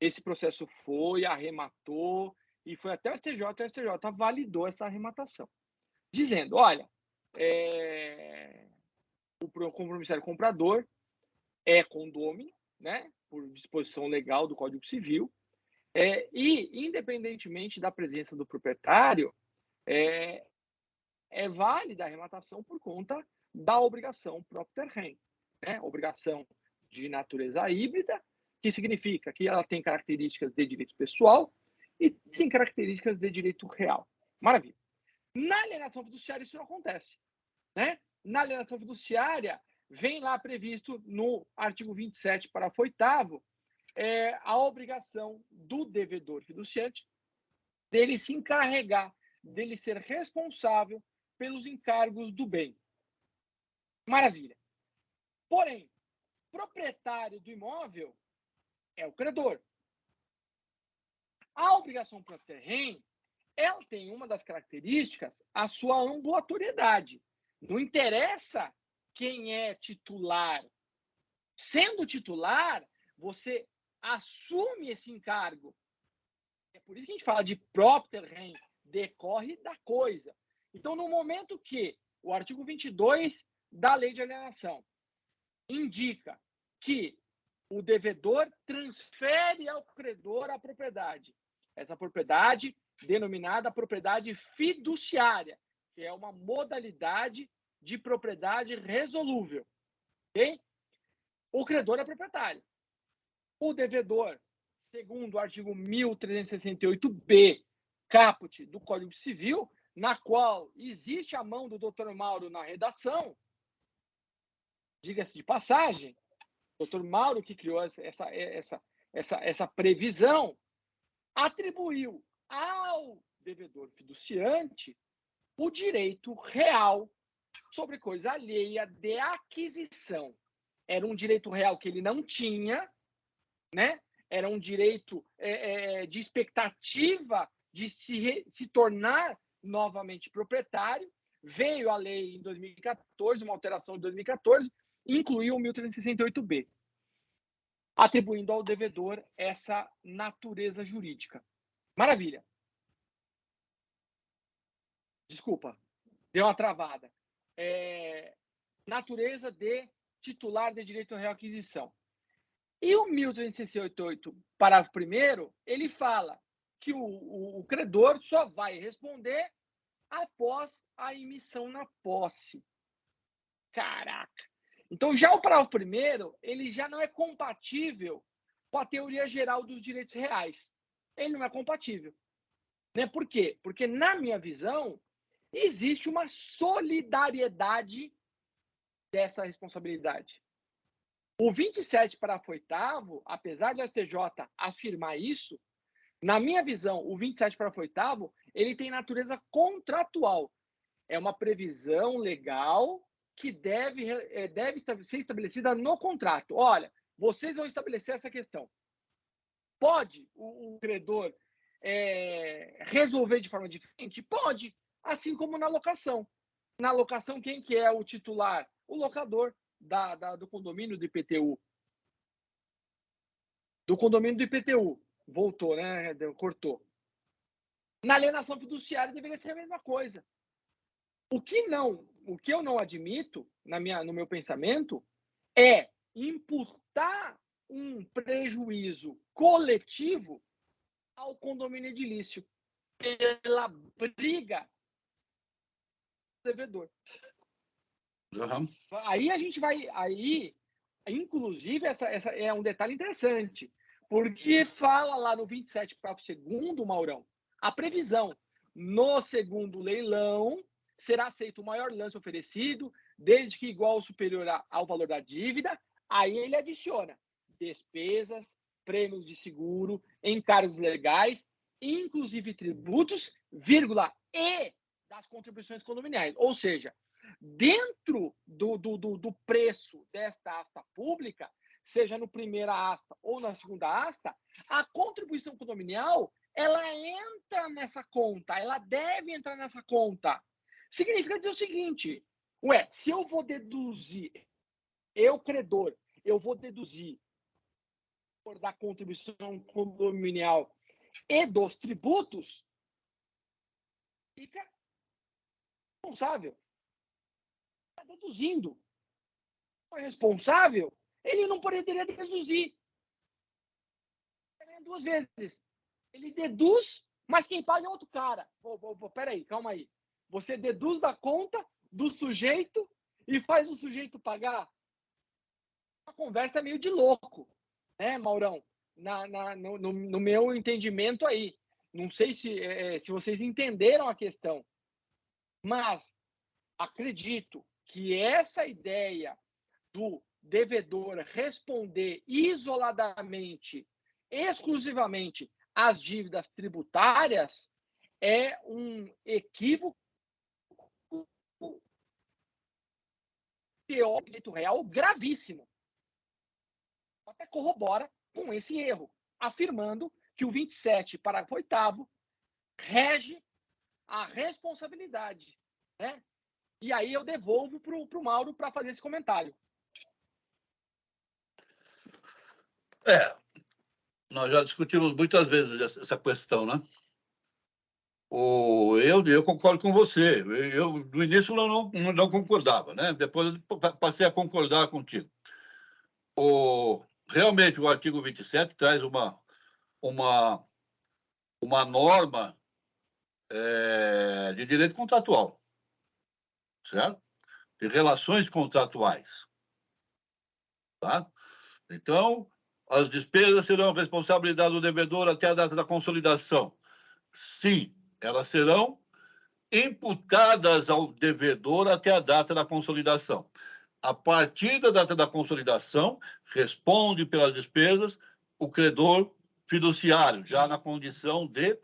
Esse processo foi, arrematou e foi até o STJ. O STJ validou essa arrematação, dizendo: olha, o compromissário comprador é condômino, né? Por disposição legal do Código Civil. E, independentemente da presença do proprietário, é válida a arrematação por conta da obrigação propter rem, né? Obrigação de natureza híbrida, que significa que ela tem características de direito pessoal e tem características de direito real. Maravilha. Na alienação fiduciária isso não acontece, né? Na alienação fiduciária vem lá previsto no artigo 27, parágrafo 8º, a obrigação do devedor fiduciante dele se encarregar, dele ser responsável pelos encargos do bem. Maravilha. Porém, proprietário do imóvel é o credor. A obrigação propter rem, ela tem uma das características, a sua ambulatoriedade. Não interessa quem é titular. Sendo titular, você assume esse encargo. É por isso que a gente fala de propter rem, decorre da coisa. Então, no momento que o artigo 22 da Lei de Alienação indica que o devedor transfere ao credor a propriedade, essa propriedade denominada propriedade fiduciária, que é uma modalidade de propriedade resolúvel. Okay? O credor é proprietário. O devedor, segundo o artigo 1368b, caput do Código Civil, na qual existe a mão do Dr. Mauro na redação, diga-se de passagem, Dr. Mauro, que criou essa previsão, atribuiu ao devedor fiduciante o direito real sobre coisa alheia de aquisição. Era um direito real que ele não tinha, né? Era um direito de expectativa de se tornar novamente proprietário. Veio a lei em 2014, uma alteração de 2014, incluiu o 1368b, atribuindo ao devedor essa natureza jurídica. Maravilha. Desculpa, deu uma travada. Natureza de titular de direito à reaquisição. E o 1368, parágrafo 1º, ele fala que o credor só vai responder após a emissão na posse. Caraca! Então, já o parágrafo 1º, ele já não é compatível com a teoria geral dos direitos reais. Ele não é compatível. Né? Por quê? Porque, na minha visão, existe uma solidariedade dessa responsabilidade. O 27, parágrafo 8º, apesar do STJ afirmar isso, na minha visão, o 27, parágrafo 8º, ele tem natureza contratual. É uma previsão legal que deve ser estabelecida no contrato. Olha, vocês vão estabelecer essa questão. Pode o credor resolver de forma diferente? Pode, assim como na locação. Na locação, quem que é o titular? O locador do condomínio do IPTU. Do condomínio do IPTU. Voltou, né? Cortou. Na alienação fiduciária deveria ser a mesma coisa. O que eu não admito, no meu pensamento, é imputar um prejuízo coletivo ao condomínio edilício pela briga do devedor. Uhum. Aí a gente vai... Aí, inclusive, essa é um detalhe interessante, porque fala lá no 27, parágrafo 2º, Maurão, a previsão: no segundo leilão será aceito o maior lance oferecido, desde que igual ou superior ao valor da dívida. Aí ele adiciona despesas, prêmios de seguro, encargos legais, inclusive tributos, vírgula, e das contribuições condominiais. Ou seja, dentro do preço desta asta pública, seja no primeira asta ou na segunda asta, a contribuição condominial, ela entra nessa conta, ela deve entrar nessa conta. Significa dizer o seguinte: se eu vou deduzir, eu, credor, eu vou deduzir da contribuição condominial e dos tributos, fica responsável. Está deduzindo. O responsável, ele não poderia deduzir. Duas vezes. Ele deduz, mas quem paga é outro cara. Peraí, calma aí. Você deduz da conta do sujeito e faz o sujeito pagar? A conversa é meio de louco, né, Maurão? No meu entendimento aí. Não sei se vocês entenderam a questão, mas acredito que essa ideia do devedor responder isoladamente, exclusivamente às dívidas tributárias, é um equívoco teórico de direito real gravíssimo. Até corrobora com esse erro, afirmando que o 27, parágrafo 8º, rege a responsabilidade, né? E aí eu devolvo para o Mauro para fazer esse comentário. Nós já discutimos muitas vezes essa questão, né? Eu concordo com você. Eu, no início, não concordava, né? Depois passei a concordar contigo. Realmente, o artigo 27 traz uma norma de direito contratual, certo? De relações contratuais. Tá? Então, as despesas serão responsabilidade do devedor até a data da consolidação. Sim, elas serão imputadas ao devedor até a data da consolidação. A partir da data da consolidação, responde pelas despesas o credor fiduciário, já na condição de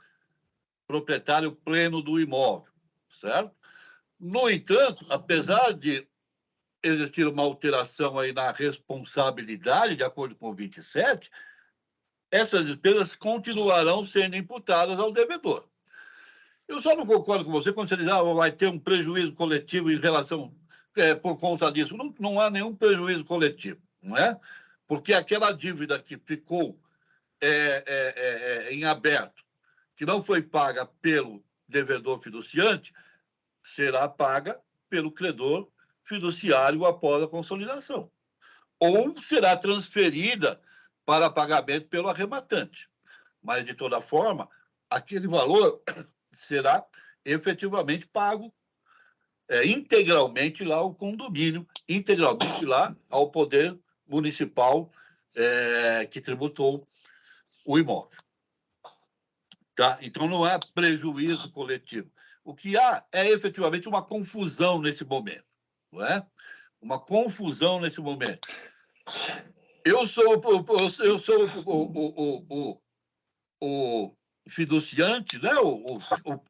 proprietário pleno do imóvel, certo? No entanto, apesar de existir uma alteração aí na responsabilidade, de acordo com o 27, essas despesas continuarão sendo imputadas ao devedor. Eu só não concordo com você quando você diz que vai ter um prejuízo coletivo em relação por conta disso. Não há nenhum prejuízo coletivo, não é? Porque aquela dívida que ficou em aberto, que não foi paga pelo devedor fiduciante, será paga pelo credor fiduciário após a consolidação. Ou será transferida para pagamento pelo arrematante. Mas, de toda forma, aquele valor será efetivamente pago integralmente lá ao condomínio, integralmente lá ao poder municipal que tributou o imóvel. Tá? Então, não há prejuízo coletivo. O que há é efetivamente uma confusão nesse momento, não é? Uma confusão nesse momento. Eu sou o fiduciante, né?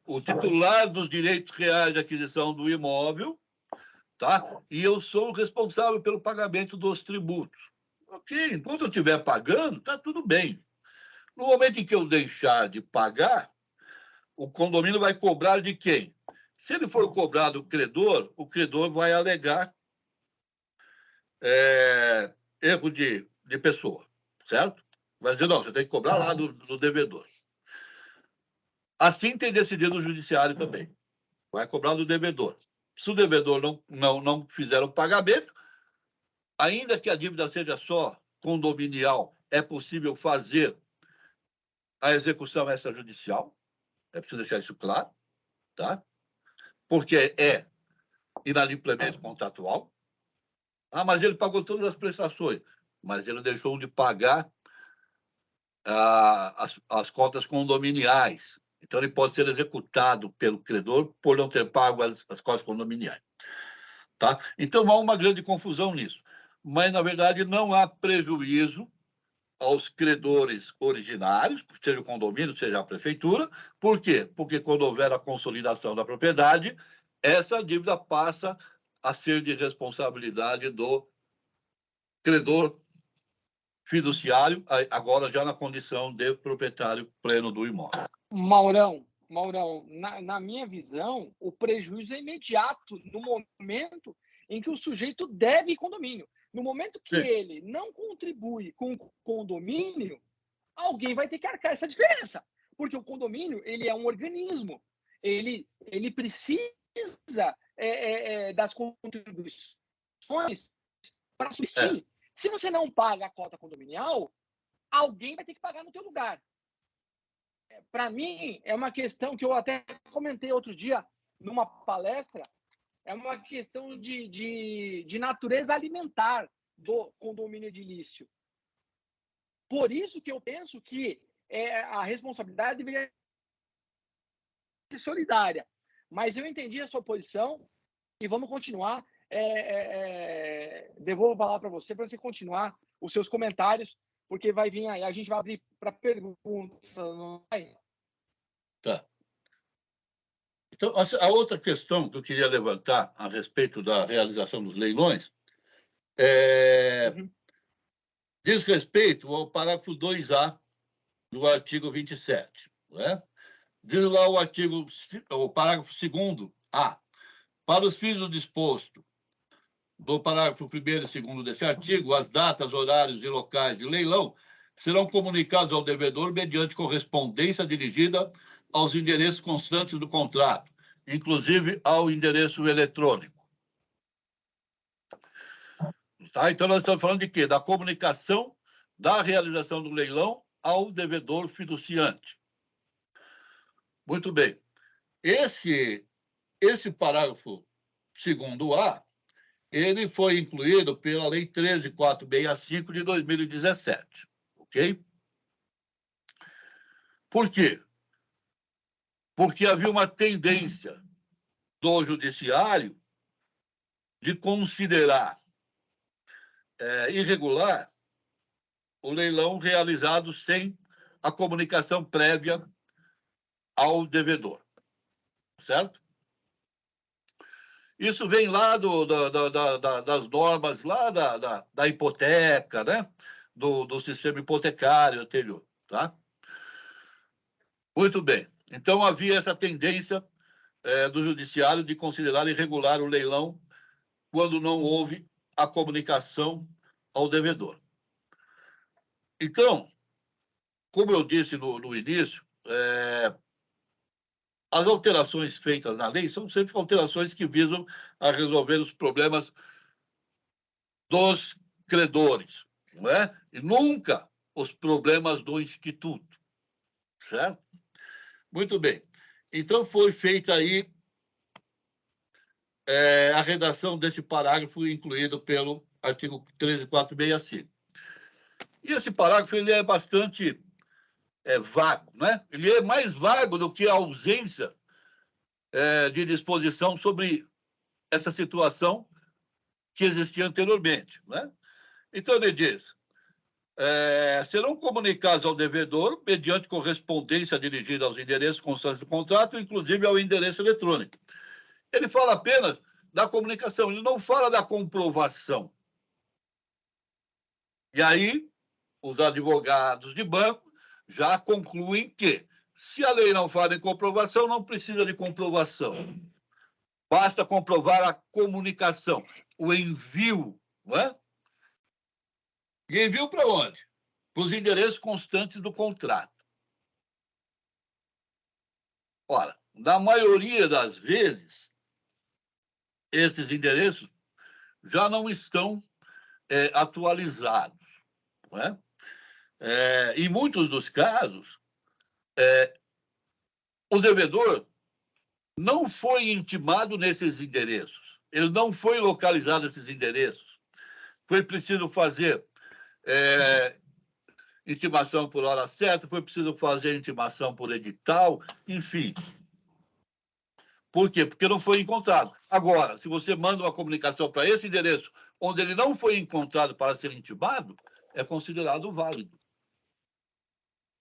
o titular dos direitos reais de aquisição do imóvel, tá? E eu sou o responsável pelo pagamento dos tributos. Ok, enquanto eu estiver pagando, está tudo bem. No momento em que eu deixar de pagar, o condomínio vai cobrar de quem? Se ele for cobrar do credor, o credor vai alegar erro de pessoa, certo? Vai dizer, não, você tem que cobrar lá do devedor. Assim tem decidido o judiciário também. Vai cobrar do devedor. Se o devedor não fizer o pagamento, ainda que a dívida seja só condominial, é possível fazer a execução extrajudicial. É preciso deixar isso claro, tá? Porque é inadimplemento contratual. Ah, mas ele pagou todas as prestações, mas ele deixou de pagar as cotas condominiais. Então, ele pode ser executado pelo credor por não ter pago as cotas condominiais. Tá? Então, há uma grande confusão nisso. Mas, na verdade, não há prejuízo aos credores originários, seja o condomínio, seja a prefeitura. Por quê? Porque quando houver a consolidação da propriedade, essa dívida passa a ser de responsabilidade do credor fiduciário, agora já na condição de proprietário pleno do imóvel. Maurão, na minha visão, o prejuízo é imediato no momento em que o sujeito deve condomínio. No momento que ele não contribui com o condomínio, alguém vai ter que arcar essa diferença. Porque o condomínio, ele é um organismo. Ele precisa das contribuições para subsistir. Se você não paga a cota condominial, alguém vai ter que pagar no teu lugar. Para mim, é uma questão que eu até comentei outro dia numa palestra, é uma questão de natureza alimentar do condomínio edilício. Por isso que eu penso que a responsabilidade deveria ser solidária. Mas eu entendi a sua posição e vamos continuar. Devolvo a palavra para você continuar os seus comentários, porque vai vir aí, a gente vai abrir para perguntas. Tá. Então, a outra questão que eu queria levantar a respeito da realização dos leilões diz respeito ao parágrafo 2A do artigo 27. Né? Diz lá o parágrafo 2º-A. Para os fins do disposto do parágrafo 1º e 2º desse artigo, as datas, horários e locais de leilão serão comunicados ao devedor mediante correspondência dirigida aos endereços constantes do contrato, inclusive ao endereço eletrônico. Tá? Então, nós estamos falando de quê? Da comunicação da realização do leilão ao devedor fiduciante. Muito bem. Esse parágrafo 2º-A, ele foi incluído pela Lei 13.465 de 2017. Ok? Por quê? Porque havia uma tendência do judiciário de considerar irregular o leilão realizado sem a comunicação prévia ao devedor. Certo? Isso vem lá das normas lá da hipoteca, né? Do sistema hipotecário anterior. Tá? Muito bem. Então, havia essa tendência do judiciário de considerar irregular o leilão quando não houve a comunicação ao devedor. Então, como eu disse no início, as alterações feitas na lei são sempre alterações que visam a resolver os problemas dos credores, não é? E nunca os problemas do instituto, certo? Muito bem. Então, foi feita aí a redação desse parágrafo incluído pelo artigo 13.465. E esse parágrafo ele é bastante vago, né? Ele é mais vago do que a ausência de disposição sobre essa situação que existia anteriormente, né? Então, ele diz, serão comunicados ao devedor mediante correspondência dirigida aos endereços constantes do contrato, inclusive ao endereço eletrônico. Ele fala apenas da comunicação, ele não fala da comprovação. E aí, os advogados de banco já concluem que, se a lei não fala em comprovação, não precisa de comprovação. Basta comprovar a comunicação, o envio, não é? E envio para onde? Para os endereços constantes do contrato. Ora, na maioria das vezes, esses endereços já não estão atualizados. Não é? Em muitos dos casos, o devedor não foi intimado nesses endereços, ele não foi localizado nesses endereços. Foi preciso fazer intimação por hora certa, foi preciso fazer intimação por edital, enfim. Por quê? Porque não foi encontrado. Agora, se você manda uma comunicação para esse endereço, onde ele não foi encontrado para ser intimado, é considerado válido.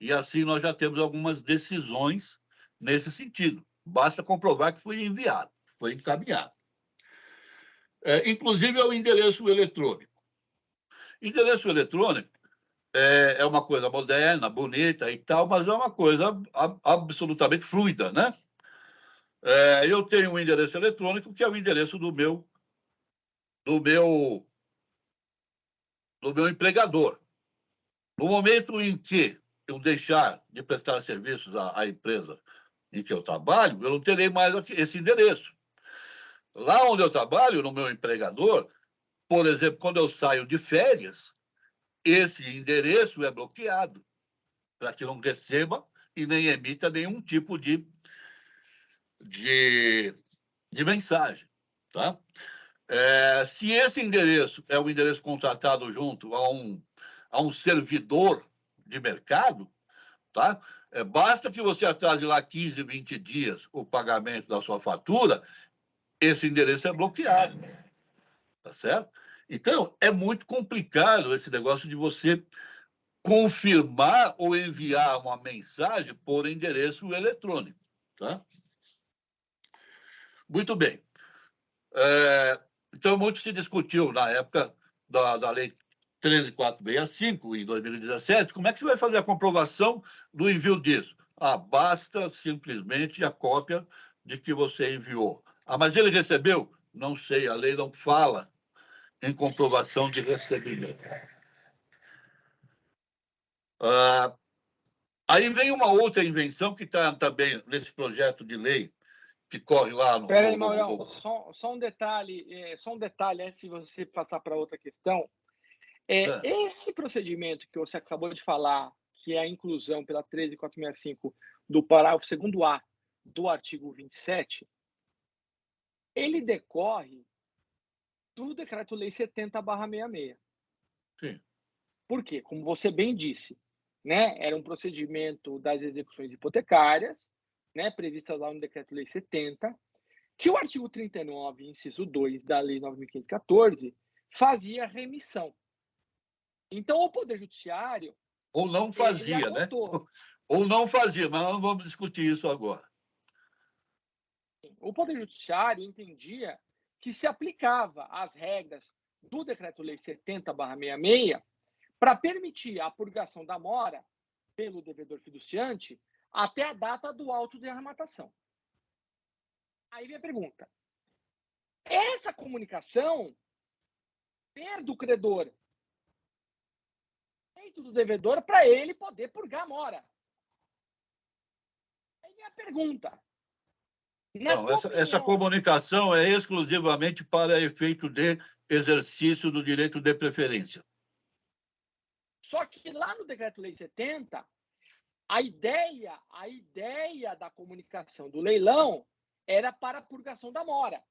E assim nós já temos algumas decisões nesse sentido. Basta comprovar que foi enviado, foi encaminhado. Inclusive, é o endereço eletrônico. Endereço eletrônico é uma coisa moderna, bonita e tal, mas é uma coisa absolutamente fluida, né? Eu tenho um endereço eletrônico que é o endereço do meu empregador. No momento em que eu deixar de prestar serviços à empresa em que eu trabalho, eu não terei mais esse endereço. Lá onde eu trabalho, no meu empregador, por exemplo, quando eu saio de férias, esse endereço é bloqueado para que não receba e nem emita nenhum tipo de mensagem. Tá? Se esse endereço é um endereço contratado junto a um servidor de mercado, tá? Basta que você atrase lá 15, 20 dias o pagamento da sua fatura, esse endereço é bloqueado. Tá certo? Então, é muito complicado esse negócio de você confirmar ou enviar uma mensagem por endereço eletrônico. Tá? Muito bem. Então, muito se discutiu na época da Lei 13465, em 2017, como é que você vai fazer a comprovação do envio disso? Basta simplesmente a cópia de que você enviou. Mas ele recebeu? Não sei, a lei não fala em comprovação de recebimento. Aí vem uma outra invenção que está também nesse projeto de lei que corre lá no... Espera aí, Maurão, só um detalhe antes de você passar para outra questão. Esse procedimento que você acabou de falar, que é a inclusão pela 13465 do parágrafo 2º-A do artigo 27, ele decorre do Decreto-Lei 70/66. Sim. Por quê? Como você bem disse, né, era um procedimento das execuções hipotecárias, né, previstas lá no Decreto-Lei 70, que o artigo 39, inciso 2 da Lei 9.514, fazia remissão. Então, o Poder Judiciário... Ou não fazia, né? Ou não fazia, mas nós não vamos discutir isso agora. O Poder Judiciário entendia que se aplicava as regras do Decreto-Lei 70/66 para permitir a purgação da mora pelo devedor fiduciante até a data do auto de arrematação. Aí vem a pergunta. Essa comunicação do credor dentro do devedor para ele poder purgar a mora. Aí vem a pergunta. Não, essa comunicação é exclusivamente para efeito de exercício do direito de preferência. Só que lá no Decreto-Lei 70, a ideia da comunicação do leilão era para a purgação da mora.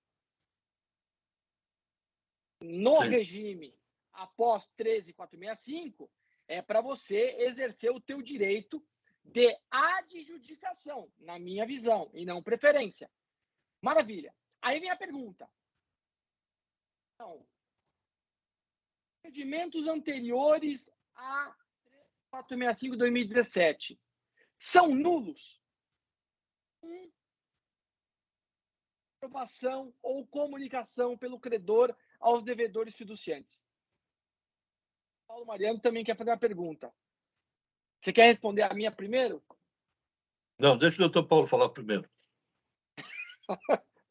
No Sim. regime após 13.465, é para você exercer o teu direito de adjudicação, na minha visão, e não preferência. Maravilha. Aí vem a pergunta. Então, procedimentos anteriores a 465 de 2017 são nulos? Aprovação ou comunicação pelo credor aos devedores fiduciantes. Paulo Mariano também quer fazer uma pergunta. Você quer responder a minha primeiro? Não, deixa o doutor Paulo falar primeiro.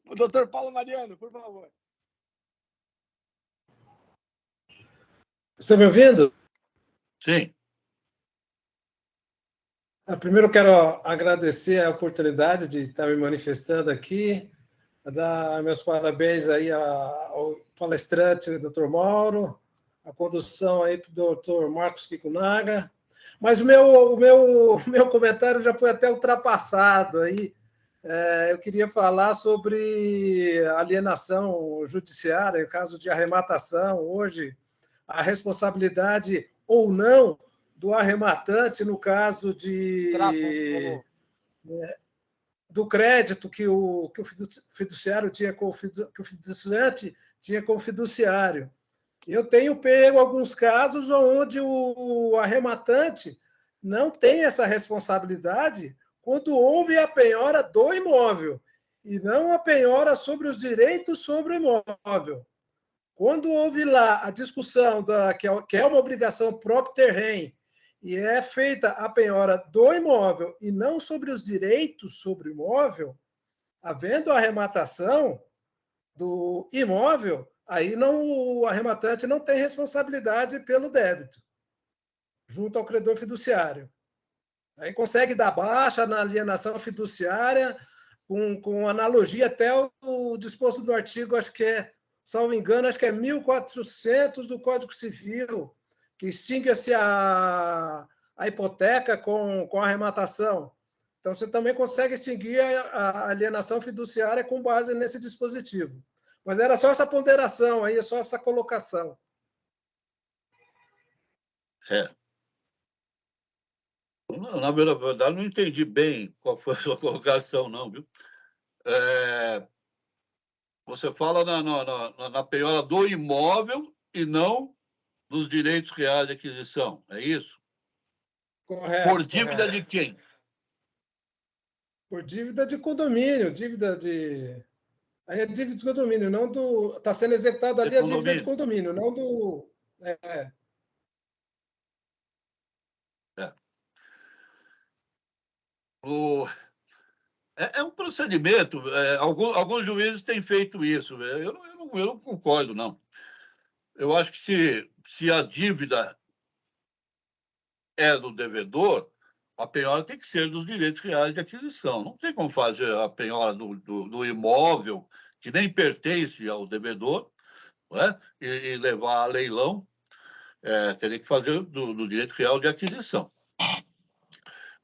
O doutor Paulo Mariano, por favor. Estão me ouvindo? Sim. Primeiro, quero agradecer a oportunidade de estar me manifestando aqui, dar meus parabéns aí ao palestrante, Dr. Mauro, a condução aí para o Dr. Marcos Kikunaga, mas o meu comentário já foi até ultrapassado aí. Eu queria falar sobre alienação judiciária, em caso de arrematação, hoje, a responsabilidade ou não do arrematante no caso do crédito que o fiduciário tinha com que o fiduciante tinha com o fiduciário. Eu tenho pego alguns casos onde o arrematante não tem essa responsabilidade quando houve a penhora do imóvel e não a penhora sobre os direitos sobre o imóvel. Quando houve lá a discussão que é uma obrigação próprio terreno e é feita a penhora do imóvel e não sobre os direitos sobre o imóvel, havendo a arrematação do imóvel, aí o arrematante não tem responsabilidade pelo débito, junto ao credor fiduciário. Aí consegue dar baixa na alienação fiduciária, com analogia até o disposto do artigo, acho que salvo engano, acho que é 1400 do Código Civil, que extingue-se a hipoteca com a arrematação. Então, você também consegue extinguir a alienação fiduciária com base nesse dispositivo. Mas era só essa ponderação aí, só essa colocação. Na verdade, não entendi bem qual foi a sua colocação, não, viu? Você fala na penhora do imóvel e não dos direitos reais de aquisição, é isso? Correto. Por dívida de quem? Por dívida de condomínio, Aí é dívida de condomínio, não do... Está sendo executado ali a dívida de condomínio, não do... É um procedimento, alguns juízes têm feito isso, eu não concordo, não. Eu acho que se a dívida é do devedor, a penhora tem que ser dos direitos reais de aquisição. Não tem como fazer a penhora do imóvel, que nem pertence ao devedor, não é? E levar a leilão, teria que fazer do direito real de aquisição.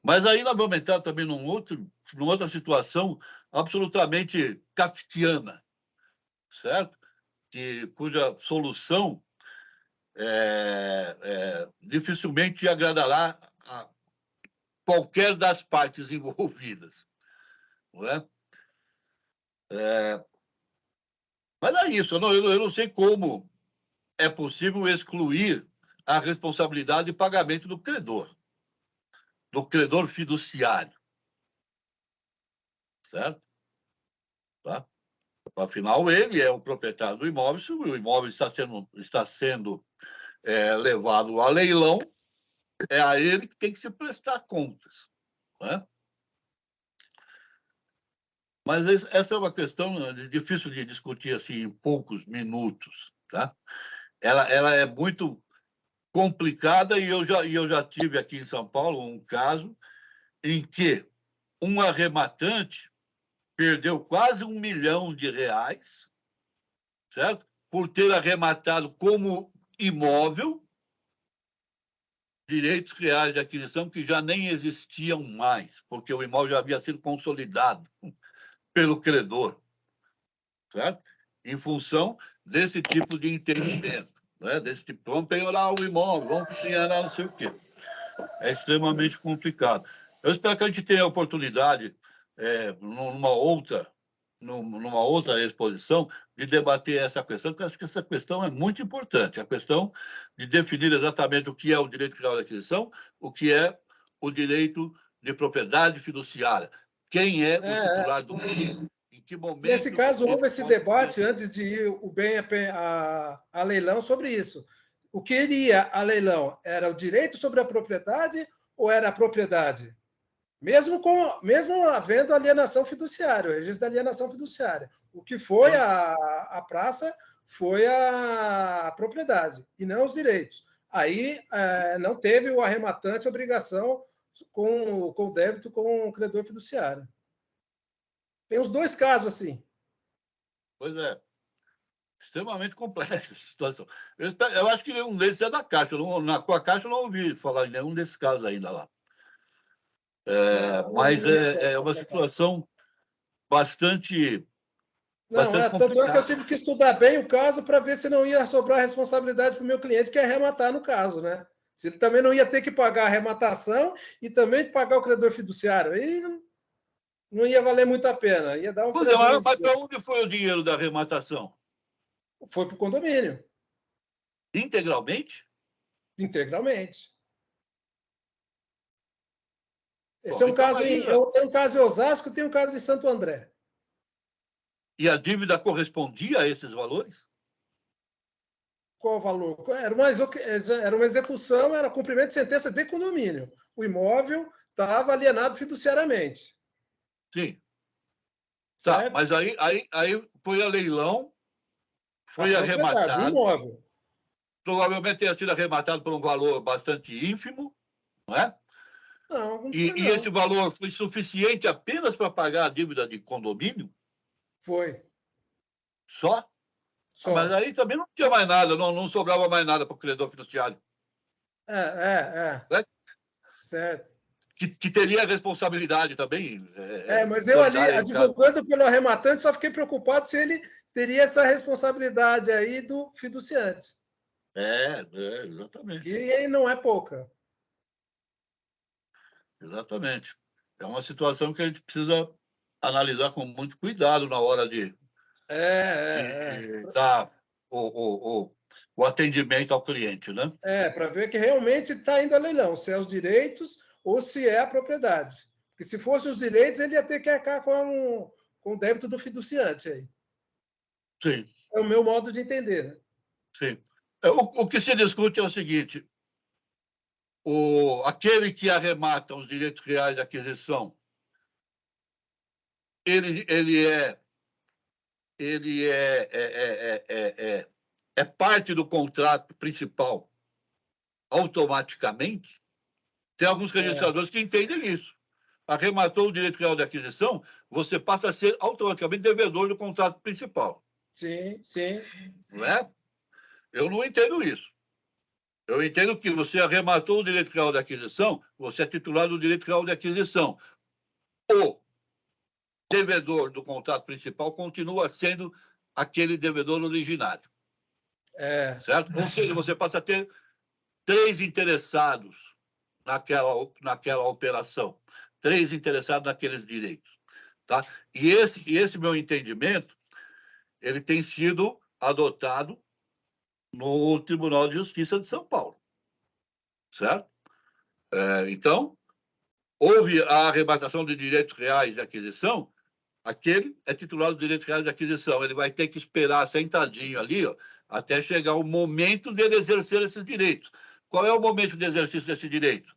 Mas aí nós vamos entrar também numa outra situação absolutamente kafkiana, certo? Cuja solução dificilmente agradará a qualquer das partes envolvidas, não é? Mas é isso, eu não sei como é possível excluir a responsabilidade de pagamento do credor fiduciário, certo? Tá? Afinal, ele é o proprietário do imóvel, se o imóvel está sendo levado a leilão, é a ele que tem que se prestar contas, né? Mas essa é uma questão difícil de discutir assim em poucos minutos, tá? Ela é muito complicada e eu já tive aqui em São Paulo um caso em que um arrematante perdeu quase R$1 milhão, certo? Por ter arrematado como imóvel direitos reais de aquisição que já nem existiam mais, porque o imóvel já havia sido consolidado pelo credor, certo? Em função desse tipo de entendimento, né? Desse tipo, vamos penhorar o imóvel, vamos penhorar não sei o quê. É extremamente complicado. Eu espero que a gente tenha a oportunidade, numa outra exposição, de debater essa questão, porque acho que essa questão é muito importante, a questão de definir exatamente o que é o direito real de aquisição, o que é o direito de propriedade fiduciária, quem é o titular do quê, em que momento... Nesse caso, houve esse debate antes de ir o bem a leilão sobre isso. o que iria a leilão era o direito sobre a propriedade ou era a propriedade? Mesmo havendo alienação fiduciária, o registro da alienação fiduciária. O que foi a praça foi a propriedade, e não os direitos. Aí não teve o arrematante obrigação com o débito com o credor fiduciário. Tem os dois casos assim. Pois é. Extremamente complexa a situação. Eu acho que nenhum deles é da Caixa. Com a Caixa eu não ouvi falar em nenhum desses casos ainda lá. Mas é uma situação bastante Tanto é que eu complicada. tive que estudar bem o caso para ver se não ia sobrar responsabilidade para o meu cliente que ia arrematar no caso, né? Se ele também não ia ter que pagar a arrematação e também pagar o credor fiduciário. Aí não ia valer muito a pena, ia dar um Pois é, prejuízo. mas para onde foi o dinheiro da arrematação? Foi para o condomínio, Integralmente? integralmente. Esse Bom, é um então caso aí, eu tenho um caso em Osasco, tenho um caso em Santo André. e a dívida correspondia a esses valores? Qual o valor? Era uma execução, era cumprimento de sentença de condomínio. O imóvel estava alienado fiduciariamente. Sim. Tá, Certo? mas aí foi a leilão, foi A propriedade, o arrematado, imóvel. provavelmente tenha sido arrematado por um valor bastante ínfimo, não é? Não foi, E esse não. valor foi suficiente apenas para pagar a dívida de condomínio? Foi. Só? Mas Só. aí também não tinha mais nada, não sobrava mais nada para o credor fiduciário, né? Certo. Que teria responsabilidade também Mas eu ali, bancária, em caso. advogando pelo arrematante, só fiquei preocupado se ele teria essa responsabilidade aí do fiduciante. Exatamente. Que aí não é pouca. Exatamente. É uma situação que a gente precisa analisar com muito cuidado na hora de dar o atendimento ao cliente, né? Para ver que realmente está indo a leilão, se é os direitos ou se é a propriedade. Porque se fosse os direitos, ele ia ter que arcar com o débito do fiduciante aí. Sim, É o meu modo de entender, né? sim. O que se discute é o seguinte: aquele que arremata os direitos reais de aquisição, ele é parte do contrato principal automaticamente. Tem alguns registradores que entendem isso. Arrematou o direito real de aquisição, você passa a ser automaticamente devedor do contrato principal. Sim, sim. Não é? Eu não entendo isso. Eu entendo que você arrematou o direito real de aquisição, você é titular do direito real de aquisição. O devedor do contrato principal continua sendo aquele devedor originário. Certo? Ou seja, você passa a ter 3 interessados naquela operação, 3 interessados naqueles direitos. Tá? E esse meu entendimento, ele tem sido adotado no Tribunal de Justiça de São Paulo. Certo? Então, houve a arrebatação de direitos reais de aquisição, aquele é titular dos direitos reais de aquisição. Ele vai ter que esperar sentadinho ali, ó, até chegar o momento dele exercer esses direitos. Qual é o momento de exercício desse direito?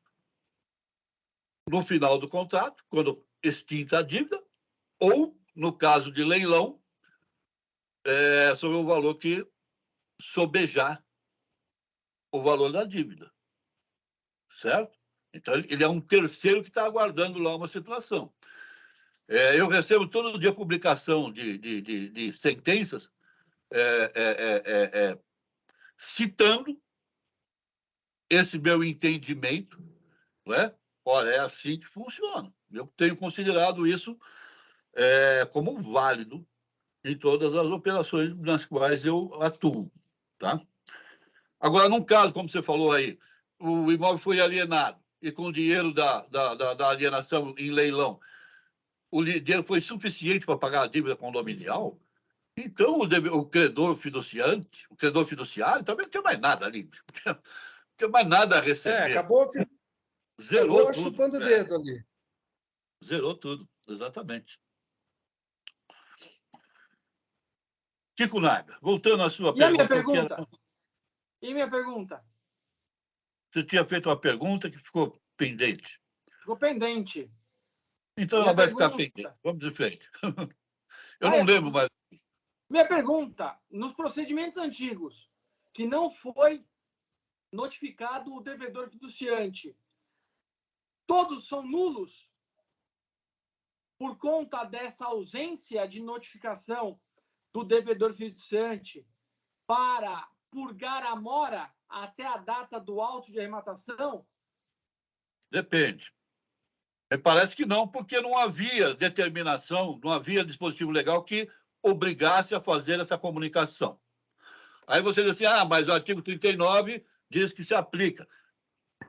No final do contrato, quando extinta a dívida, ou, no caso de leilão, sobre o valor que sobejar o valor da dívida. Certo? Então, ele é um terceiro que está aguardando lá uma situação. Eu recebo todo dia publicação de sentenças citando esse meu entendimento, não é? Olha, é assim que funciona. Eu tenho considerado isso como válido em todas as operações nas quais eu atuo. Tá? Agora, num caso, como você falou aí, o imóvel foi alienado e com o dinheiro da alienação em leilão, o dinheiro foi suficiente para pagar a dívida condominial, então o credor fiduciário também não tinha mais nada ali. Não tinha mais nada a receber. Zerou Acabou tudo. chupando o dedo ali. Zerou tudo, exatamente. Kiko Naga, voltando à sua E a minha pergunta. pergunta? E minha pergunta? Você tinha feito uma pergunta que ficou pendente. Ficou pendente. Então Minha ela vai ficar pergunta. pendente. Vamos em frente. Eu Vai, não lembro mais. Minha pergunta, nos procedimentos antigos, que não foi notificado o devedor fiduciante, todos são nulos por conta dessa ausência de notificação do devedor fiduciante para purgar a mora até a data do auto de arrematação? Depende. Me parece que não, porque não havia determinação, não havia dispositivo legal que obrigasse a fazer essa comunicação. Aí você diz assim, mas o artigo 39 diz que se aplica.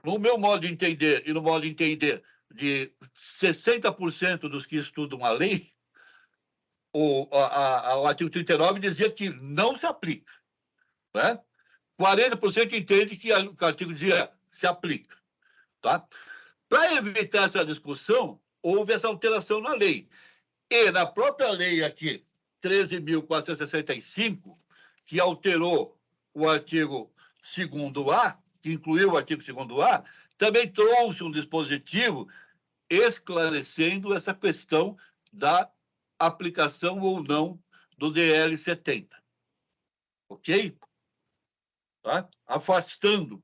No meu modo de entender e no modo de entender de 60% dos que estudam a lei, o artigo 39 dizia que não se aplica. Né? 40% entende que o artigo dizia se aplica. Tá? Para evitar essa discussão, houve essa alteração na lei. E na própria lei aqui, 13.465, que alterou o artigo 2º-A, que incluiu o artigo 2º-A, também trouxe um dispositivo esclarecendo essa questão da aplicação ou não do DL 70. Ok? Tá? Afastando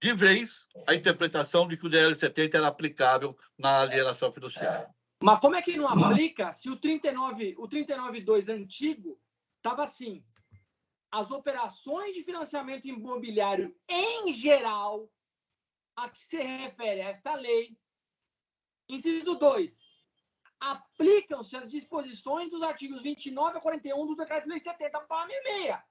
de vez a interpretação de que o DL 70 era aplicável na alienação fiduciária. Mas como é que não aplica se o 39.2 antigo estava assim? As operações de financiamento imobiliário em geral, a que se refere a esta lei, inciso 2, aplicam-se as disposições dos artigos 29 a 41 do Decreto-Lei 70/66.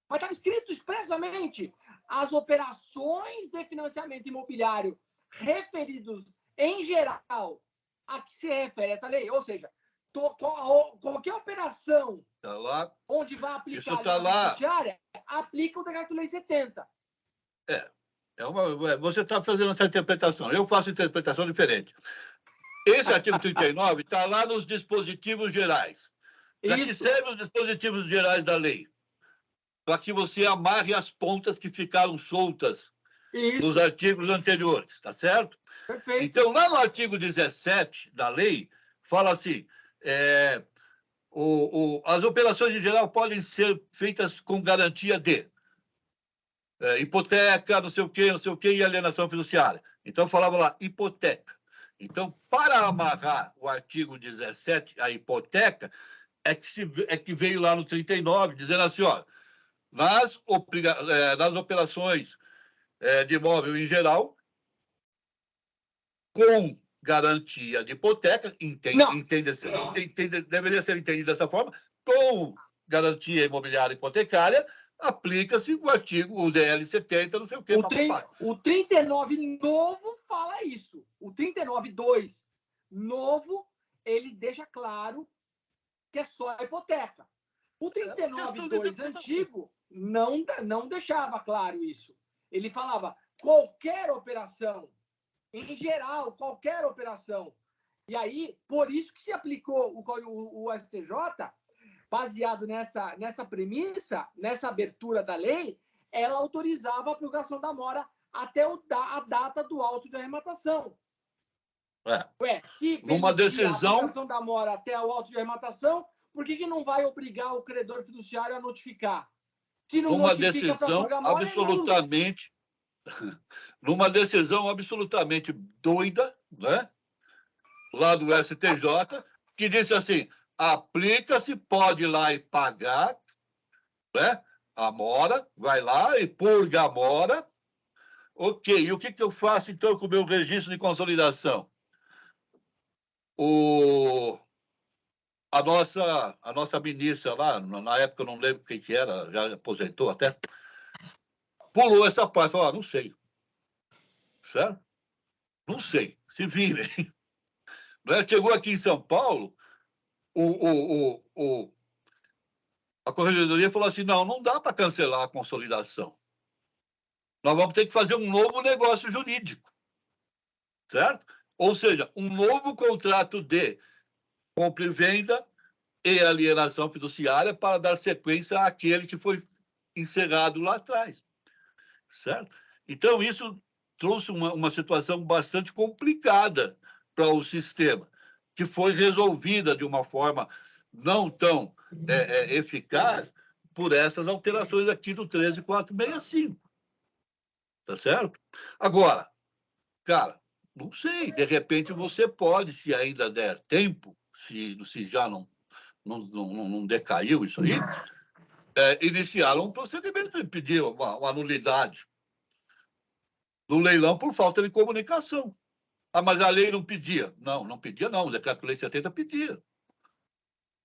Mas estava escrito expressamente: as operações de financiamento imobiliário referidos em geral a que se refere essa lei, ou seja, qualquer operação Tá lá. onde vai aplicar Isso tá a lá. fiduciária, aplica o Decreto-Lei 70. Você está fazendo essa interpretação. Eu faço interpretação diferente. Esse artigo 39 está lá nos dispositivos gerais. Para que servem os dispositivos gerais da lei? Para que você amarre as pontas que ficaram soltas nos artigos anteriores, tá certo? Perfeito. Então, lá no artigo 17 da lei, fala assim, as operações em geral podem ser feitas com garantia de hipoteca, não sei o quê, e alienação fiduciária. Então, falava lá, hipoteca. Então, para amarrar o artigo 17, a hipoteca, é que veio lá no 39, dizendo assim, ó, nas operações de imóvel em geral, com garantia de hipoteca, deveria ser entendido dessa forma, com garantia imobiliária hipotecária, aplica-se o DL 70, não sei o quê. O 39 novo fala isso. O 39.2 novo, ele deixa claro que é só a hipoteca. O 39.2 antigo não deixava claro isso. Ele falava qualquer operação, em geral, qualquer operação. E aí, por isso que se aplicou o STJ, baseado nessa premissa, nessa abertura da lei, ela autorizava a aplicação da mora até a data do auto de arrematação. Se numa decisão, a aplicação da mora até o auto de arrematação, por que não vai obrigar o credor fiduciário a notificar? Se não numa notifica decisão para mora, absolutamente, numa decisão absolutamente doida, né? Lá do STJ, que disse assim, aplica-se, pode ir lá e pagar, né? A mora, vai lá e purga a mora. Ok, e o que eu faço, então, com o meu registro de consolidação? A nossa ministra lá, na época eu não lembro quem que era, já aposentou até, pulou essa parte, falou, não sei. Certo? Não sei, se virem. Chegou aqui em São Paulo, a Corregedoria falou assim, não dá para cancelar a consolidação. Nós vamos ter que fazer um novo negócio jurídico. Certo? Ou seja, um novo contrato de compra e venda e alienação fiduciária para dar sequência àquele que foi encerrado lá atrás, certo? Então, isso trouxe uma situação bastante complicada para o sistema, que foi resolvida de uma forma não tão eficaz por essas alterações aqui do 13465. Tá certo? Agora, cara, não sei, de repente você pode, se ainda der tempo, se já não decaiu isso aí, iniciar um procedimento de pedir uma nulidade no leilão por falta de comunicação. Ah, mas a lei não pedia. Não pedia, não. O decreto-lei 70 pedia.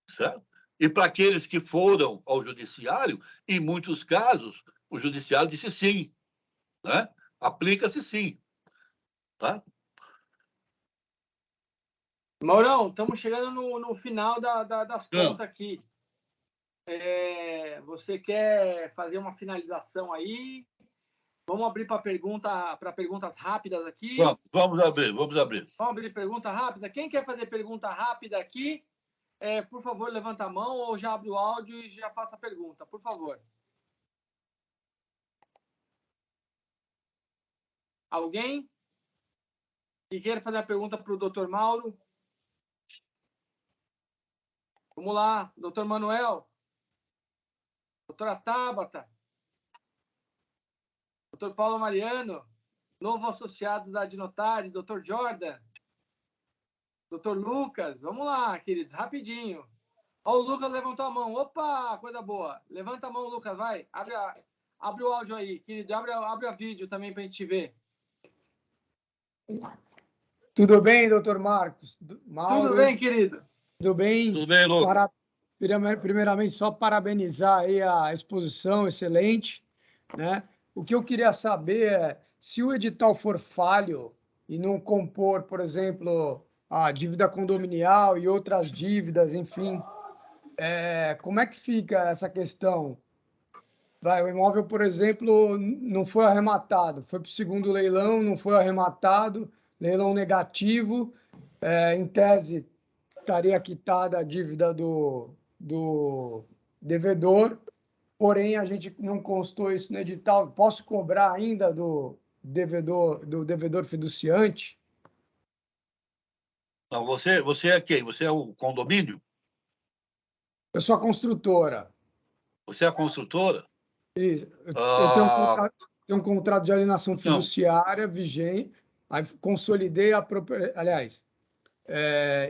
Certo? E para aqueles que foram ao judiciário, em muitos casos, o judiciário disse sim. Né? Aplica-se sim. Tá? Maurão, estamos chegando no final das contas aqui. Você quer fazer uma finalização aí? Vamos abrir para perguntas rápidas aqui. Vamos abrir. Vamos abrir pergunta rápida. Quem quer fazer pergunta rápida aqui, por favor, levanta a mão ou já abre o áudio e já faça a pergunta, por favor. Alguém que queira fazer a pergunta para o Dr. Mauro? Vamos lá, Dr. Manuel, doutora Tabata, Dr. Paulo Mariano, novo associado da Adnotari, Dr. Jordan, Dr. Lucas. Vamos lá, queridos, rapidinho. Ó, o Lucas levantou a mão. Opa, coisa boa. Levanta a mão, Lucas, vai. Abre o áudio aí, querido. Abre a vídeo também para a gente ver. Tudo bem, doutor Marcos? Mauro, tudo bem, querido? Tudo bem? Tudo bem, Lucas. Primeiramente, só parabenizar aí a exposição, excelente, né? O que eu queria saber é, se o edital for falho e não compor, por exemplo, a dívida condominial e outras dívidas, enfim, como é que fica essa questão? O imóvel, por exemplo, não foi arrematado, foi para o segundo leilão, não foi arrematado, leilão negativo, em tese estaria quitada a dívida do devedor, porém a gente não constou isso no edital. Posso cobrar ainda do devedor fiduciante? Não, você é quem? Você é o condomínio? Eu sou a construtora. Você é a construtora? Isso. Eu tenho um contrato de alienação fiduciária vigente, aí consolidei a propriedade, aliás,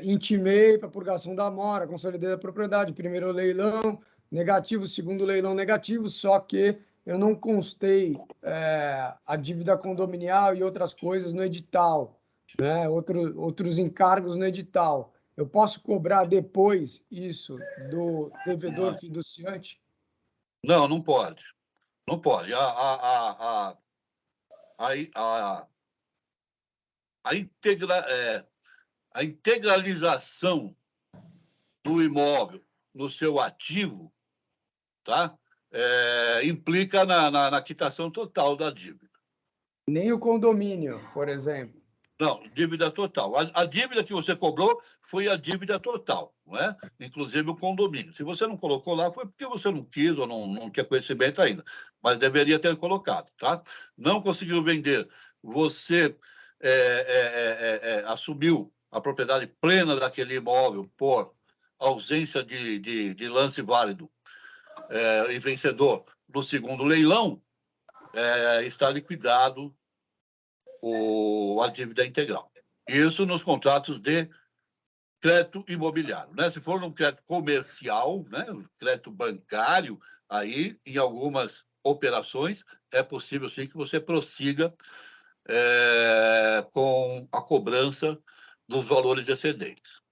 intimei para purgação da mora, consolidei a propriedade, primeiro leilão negativo, segundo leilão negativo, só que eu não constei a dívida condominial e outras coisas no edital, né? Outros encargos no edital. Eu posso cobrar depois isso do devedor fiduciante? Não pode. Não pode. A integralização do imóvel no seu ativo, tá? Implica na quitação total da dívida. Nem o condomínio, por exemplo. Não, dívida total. A dívida que você cobrou foi a dívida total, não é? Inclusive o condomínio. Se você não colocou lá, foi porque você não quis ou não tinha conhecimento ainda, mas deveria ter colocado, tá? Não conseguiu vender, você assumiu a propriedade plena daquele imóvel por ausência de lance válido e vencedor no segundo leilão, está liquidado a dívida integral. Isso nos contratos de crédito imobiliário, né? Se for um crédito comercial, né, crédito bancário, aí, em algumas operações, é possível, sim, que você prossiga com a cobrança dos valores excedentes.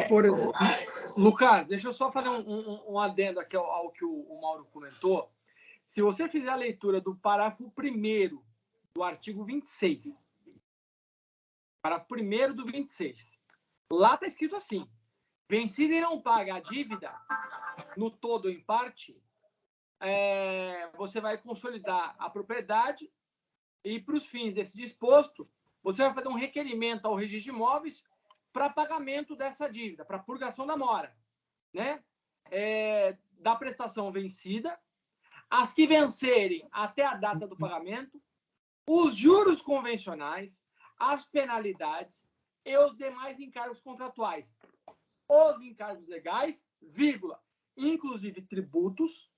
Por exemplo... Lucas, deixa eu só fazer um adendo aqui ao que o Mauro comentou. Se você fizer a leitura do parágrafo 1º do artigo 26, parágrafo 1º do 26, lá está escrito assim: vencido e não paga a dívida, no todo ou em parte, você vai consolidar a propriedade e, para os fins desse disposto, você vai fazer um requerimento ao registro de imóveis para pagamento dessa dívida, para purgação da mora, né? Da prestação vencida, as que vencerem até a data do pagamento, os juros convencionais, as penalidades e os demais encargos contratuais. Os encargos legais, vírgula, inclusive tributos,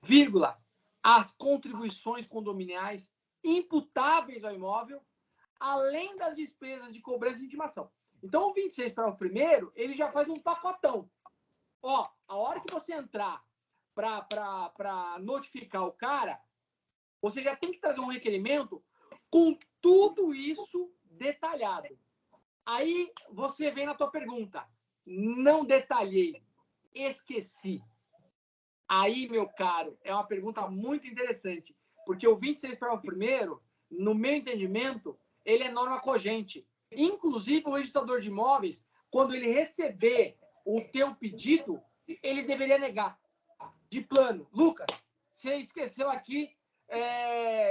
vírgula, as contribuições condominiais imputáveis ao imóvel, além das despesas de cobrança de intimação. Então, o 26 para o primeiro, ele já faz um pacotão. Ó, a hora que você entrar para notificar o cara, você já tem que trazer um requerimento com tudo isso detalhado. Aí você vem na tua pergunta. Não detalhei, esqueci. Aí, meu caro, é uma pergunta muito interessante, porque o 26 para o primeiro, no meu entendimento, ele é norma cogente. Inclusive, o registrador de imóveis, quando ele receber o teu pedido, ele deveria negar. De plano. Lucas, você esqueceu aqui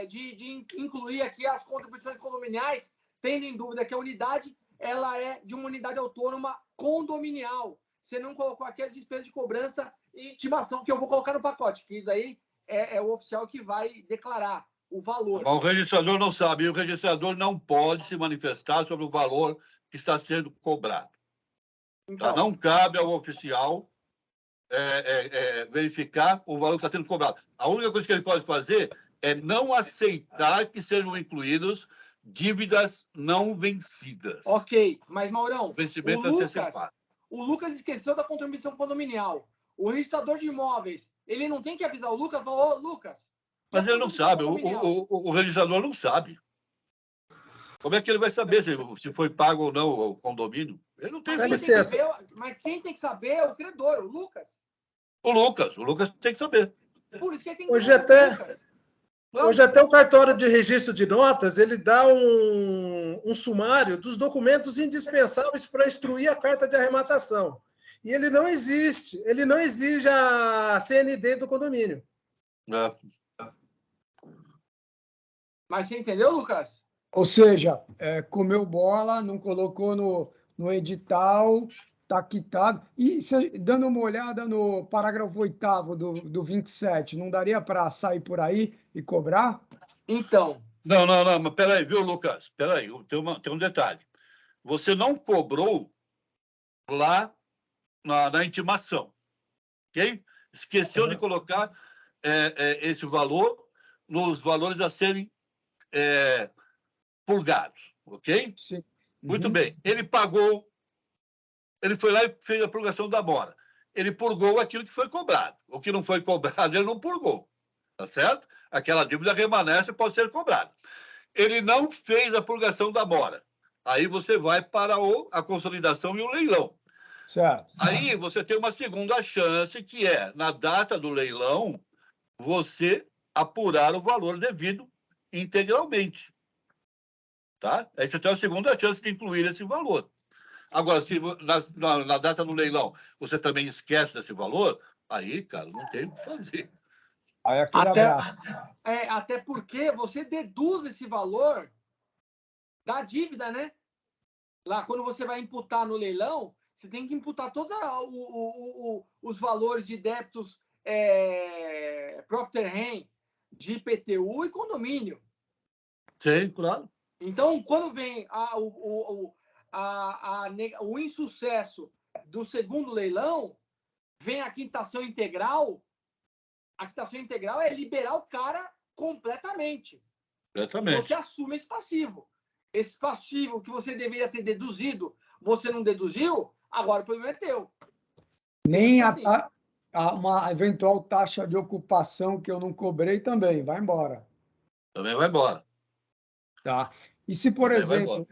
de incluir aqui as contribuições condominiais, tendo em dúvida que a unidade ela é de uma unidade autônoma condominial. Você não colocou aqui as despesas de cobrança e intimação, que eu vou colocar no pacote, que isso aí é o oficial que vai declarar o valor. Mas o registrador não sabe, e o registrador não pode se manifestar sobre o valor que está sendo cobrado. Então, Tá? Não cabe ao oficial verificar o valor que está sendo cobrado. A única coisa que ele pode fazer é não aceitar que sejam incluídos dívidas não vencidas. ok, mas Maurão, Vencimento antecipado. o Lucas esqueceu da contribuição condominial. O registrador de imóveis, ele não tem que avisar o Lucas, falar, ô, Lucas... Mas ele não sabe, o registrador não sabe. Como é que ele vai saber se foi pago ou não o condomínio? Ele não tem. Dá licença. Mas quem tem que saber é o credor, o Lucas. O Lucas tem que saber. Por isso que ele tem que Hoje saber, até, hoje até o cartório de registro de notas, ele dá um sumário dos documentos indispensáveis para instruir a carta de arrematação. E ele não exige a CND do condomínio. Mas você entendeu, Lucas? Ou seja, comeu bola, não colocou no edital, está quitado. E dando uma olhada no parágrafo 8º do 27, não daria para sair por aí e cobrar? Então. Não, mas peraí, viu, Lucas? Peraí, tem um detalhe. Você não cobrou lá na intimação, ok? Esqueceu de colocar esse valor nos valores a serem purgados, ok? Sim. Uhum. Muito bem. Ele pagou, ele foi lá e fez a purgação da mora. Ele purgou aquilo que foi cobrado. O que não foi cobrado, ele não purgou. Tá certo? Aquela dívida permanece e pode ser cobrada. Ele não fez a purgação da mora. Aí você vai para a consolidação e o leilão. Certo. Aí você tem uma segunda chance, que é, na data do leilão, você apurar o valor devido integralmente. Tá? Aí você tem a segunda chance de incluir esse valor. Agora, se na data do leilão você também esquece desse valor, aí, cara, não tem o que fazer. Aí aquele abraço. Até porque você deduz esse valor da dívida, né? Lá, quando você vai imputar no leilão, você tem que imputar todos os valores de débitos Procter Ham, de IPTU e condomínio. Sim, claro. Então, quando vem o insucesso do segundo leilão, vem a quitação integral. A quitação integral é liberar o cara completamente. Completamente. E você assume esse passivo. Esse passivo que você deveria ter deduzido, você não deduziu, agora o problema é teu. Nem uma eventual taxa de ocupação que eu não cobrei também, vai embora. Também vai embora. Tá. E se, por Também exemplo,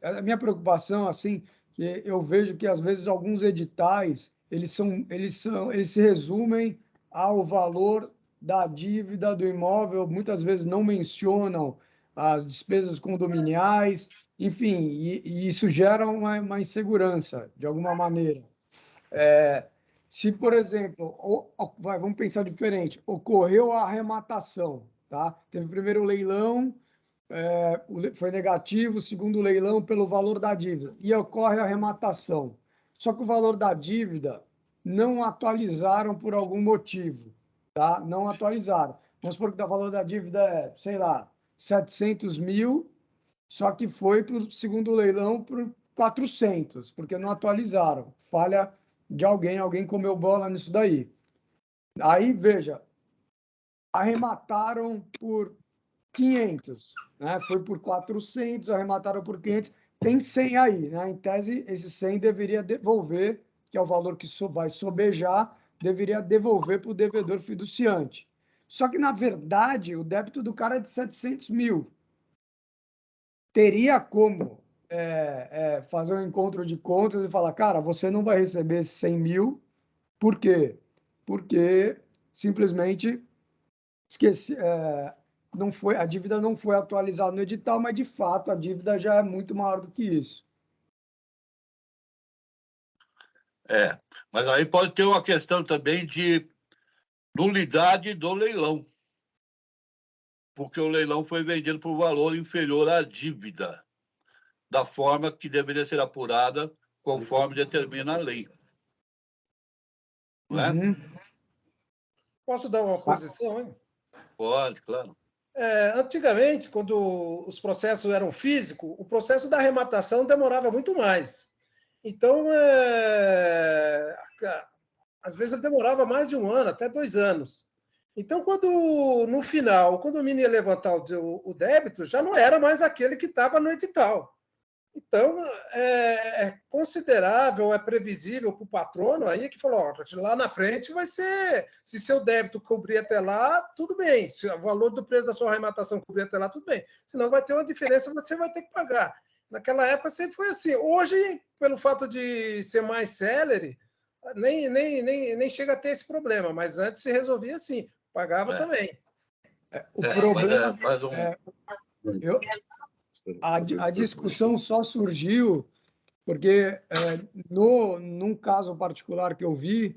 a minha preocupação, assim, que eu vejo que às vezes alguns editais, eles se resumem ao valor da dívida do imóvel, muitas vezes não mencionam as despesas condominiais, enfim, e isso gera uma insegurança, de alguma maneira. Se, por exemplo, vamos pensar diferente, ocorreu a arrematação, tá? Teve o primeiro leilão, foi negativo, o segundo leilão pelo valor da dívida, e ocorre a arrematação. Só que o valor da dívida não atualizaram por algum motivo. tá? Não atualizaram. Vamos supor que o valor da dívida é, sei lá, 700 mil, só que foi para o segundo leilão por 400, porque não atualizaram. Falha de alguém comeu bola nisso daí. Aí, veja, arremataram por 500, né? Foi por 400, arremataram por 500, tem 100 aí, né? Em tese, esse 100 deveria devolver, que é o valor que vai sobejar, deveria devolver para o devedor fiduciante. Só que, na verdade, o débito do cara é de 700 mil. Teria como fazer um encontro de contas e falar, cara, você não vai receber 100 mil, por quê? Porque simplesmente esqueci, não foi, a dívida não foi atualizada no edital, mas de fato a dívida já é muito maior do que isso. Mas aí pode ter uma questão também de nulidade do leilão, porque o leilão foi vendido por valor inferior à dívida, da forma que deveria ser apurada conforme determina a lei. Não é? Uhum. Posso dar uma posição, hein? Pode, claro. Antigamente, quando os processos eram físicos, o processo da arrematação demorava muito mais. Então, às vezes ele demorava mais de 1 ano, até 2 anos. Então, quando no final o condomínio ia levantar o débito, já não era mais aquele que estava no edital. Então, é considerável, é previsível para o patrono aí que falou, ó, lá na frente vai ser, se seu débito cobrir até lá, tudo bem. Se o valor do preço da sua arrematação cobrir até lá, tudo bem. Senão vai ter uma diferença, você vai ter que pagar. Naquela época sempre foi assim. Hoje, pelo fato de ser mais célere, nem chega a ter esse problema, mas antes se resolvia assim, pagava também. O problema faz um... a discussão só surgiu porque num caso particular que eu vi,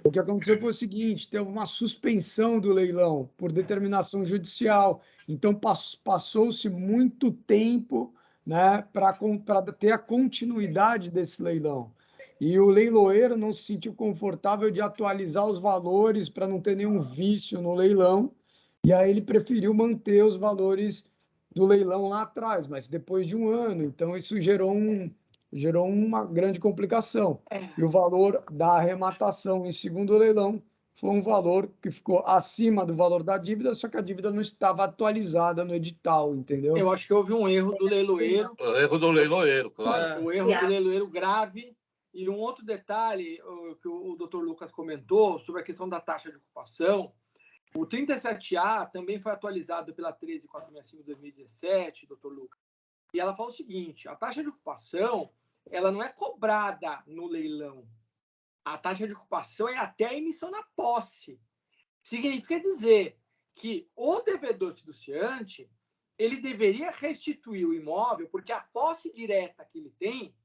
o que aconteceu foi o seguinte, teve uma suspensão do leilão por determinação judicial, então passou-se muito tempo, né, para ter a continuidade desse leilão. E o leiloeiro não se sentiu confortável de atualizar os valores para não ter nenhum vício no leilão, e aí ele preferiu manter os valores do leilão lá atrás, mas depois de 1 ano. Então, isso gerou uma grande complicação. E o valor da arrematação em segundo leilão foi um valor que ficou acima do valor da dívida, só que a dívida não estava atualizada no edital, entendeu? Eu acho que houve um erro do leiloeiro. O erro do leiloeiro, claro. O erro do leiloeiro grave. E um outro detalhe que o Dr. Lucas comentou sobre a questão da taxa de ocupação. O 37A também foi atualizado pela 13465 de 2017, Dr. Lucas. E ela fala o seguinte, a taxa de ocupação ela não é cobrada no leilão. A taxa de ocupação é até a emissão na posse. Significa dizer que o devedor fiduciante ele deveria restituir o imóvel porque a posse direta que ele tem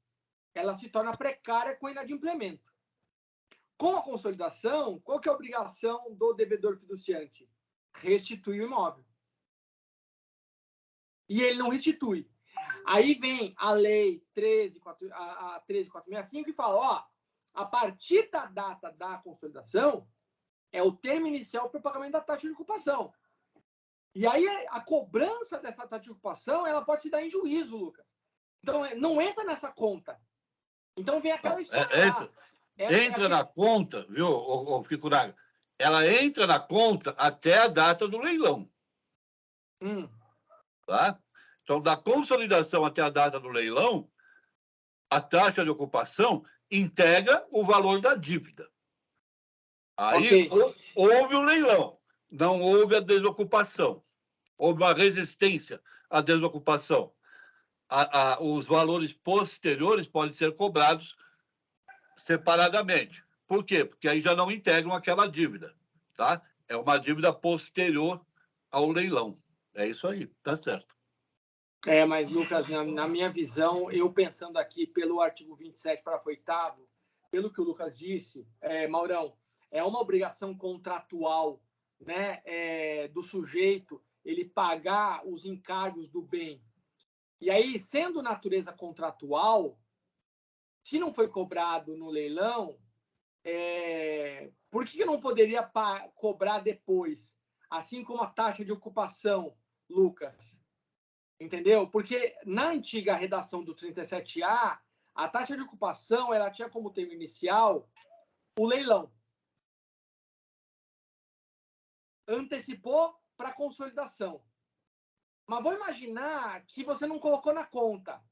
ela se torna precária com o inadimplemento. Com a consolidação, qual que é a obrigação do devedor fiduciante? Restituir o imóvel. E ele não restitui. Aí vem a lei 13465 e fala, ó, a partir da data da consolidação, é o termo inicial para o pagamento da taxa de ocupação. E aí a cobrança dessa taxa de ocupação, ela pode se dar em juízo, Lucas. Então, não entra nessa conta. Então vem aquela história entra na conta, viu, Ficuraga? Ela entra na conta até a data do leilão. Tá? Então, da consolidação até a data do leilão, a taxa de ocupação integra o valor da dívida. Aí houve o leilão, não houve a desocupação. Houve uma resistência à desocupação. Os valores posteriores podem ser cobrados separadamente. Por quê? Porque aí já não integram aquela dívida, tá? É uma dívida posterior ao leilão. É isso aí, tá certo. Mas, Lucas, na minha visão, eu pensando aqui pelo artigo 27, parágrafo 8º, pelo que o Lucas disse, Maurão, é uma obrigação contratual, né, do sujeito ele pagar os encargos do bem. E aí, sendo natureza contratual, se não foi cobrado no leilão, por que eu não poderia cobrar depois? Assim como a taxa de ocupação, Lucas. Entendeu? Porque na antiga redação do 37A, a taxa de ocupação ela tinha como termo inicial o leilão. Antecipou para consolidação. Mas vou imaginar que você não colocou na conta.